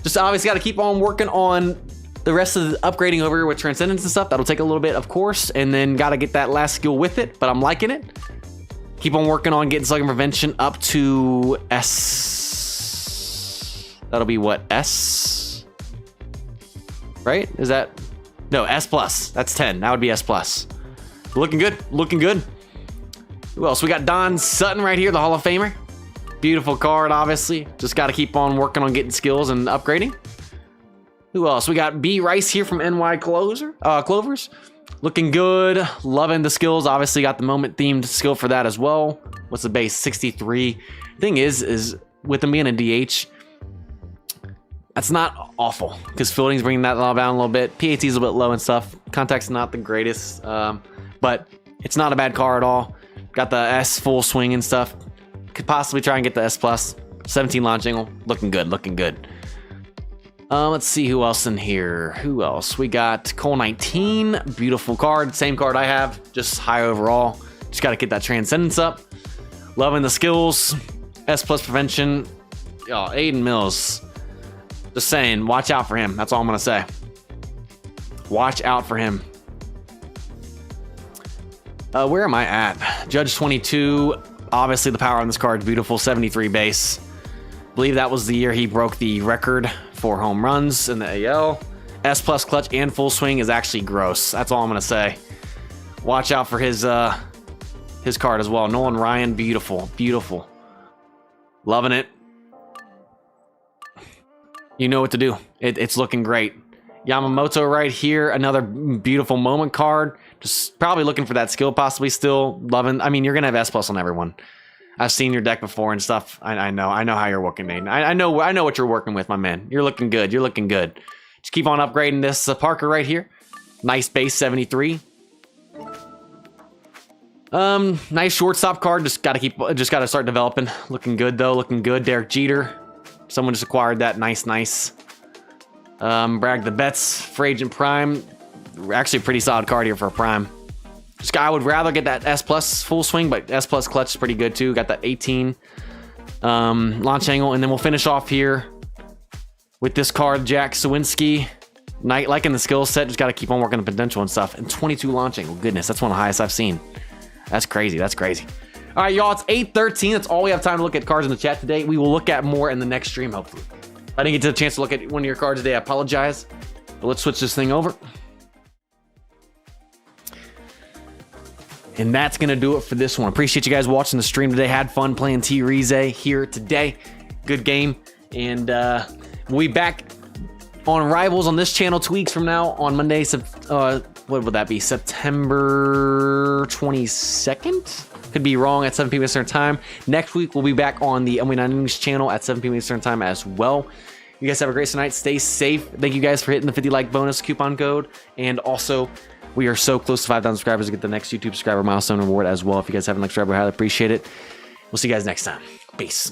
Just obviously got to keep on working on the rest of the upgrading over here with Transcendence and stuff. That'll take a little bit, of course, and then got to get that last skill with it, but I'm liking it. Keep on working on getting slugging prevention up to S. That'll be what, S? Right? Is that? No, S plus. That's 10. That would be S plus. Looking good. Looking good. Who else? We got Don Sutton right here, the Hall of Famer. Beautiful card, obviously. Just got to keep on working on getting skills and upgrading. Who else? We got B Rice here from NY Clovers. Looking good. Loving the skills. Obviously got the moment themed skill for that as well. What's the base? 63. Thing is with him being a DH, that's not awful because fielding's bringing that level down a little bit. PAT's a little bit low and stuff. Contact's not the greatest, but it's not a bad car at all. Got the S full swing and stuff. Could possibly try and get the S plus. 17 launch angle. Looking good. Looking good. Let's see who else in here. Who else? We got Cole 19. Beautiful card. Same card I have. Just high overall. Just got to get that Transcendence up. Loving the skills. S plus prevention. Oh, Aiden Mills. Just saying, watch out for him. That's all I'm going to say. Watch out for him. Where am I at? Judge 22. Obviously, the power on this card is beautiful. 73 base. I believe that was the year he broke the record for home runs in the AL. S plus clutch and full swing is actually gross. That's all I'm going to say. Watch out for his card as well. Nolan Ryan, beautiful. Beautiful. Loving it. You know what to do. It's looking great. Yamamoto right here. Another beautiful moment card. Just probably looking for that skill possibly still. Loving. I mean, you're going to have S plus on everyone. I've seen your deck before and stuff. I know how you're working, Aiden. I know what you're working with, my man. You're looking good. You're looking good. Just keep on upgrading this Parker right here. Nice base 73. Nice shortstop card. Just gotta start developing. Looking good though. Looking good. Derek Jeter. Someone just acquired that. Nice. Brag the Betts for Agent Prime. Actually, a pretty solid card here for a Prime. Just I would rather get that S plus full swing, but S plus clutch is pretty good too. Got that 18 launch angle, and then we'll finish off here with this card, Jack Sawinski. Liking the skill set, just got to keep on working the potential and stuff. And 22 launch angle. Goodness, that's one of the highest I've seen. That's crazy. That's crazy. All right, y'all, it's 8:13. That's all we have time to look at cards in the chat today. We will look at more in the next stream, hopefully. If I didn't get a chance to look at one of your cards today, I apologize. But let's switch this thing over. And that's going to do it for this one. Appreciate you guys watching the stream today. Had fun playing T-Rize here today. Good game. And we'll be back on Rivals on this channel 2 weeks from now on Monday. What would that be? September 22nd? Could be wrong, at 7 p.m. Eastern Time. Next week, we'll be back on the MLB Innings channel at 7 p.m. Eastern Time as well. You guys have a great night. Stay safe. Thank you guys for hitting the 50 like bonus coupon code. And also, we are so close to 5,000 subscribers to get the next YouTube subscriber milestone reward as well. If you guys haven't subscribed, I highly appreciate it. We'll see you guys next time. Peace.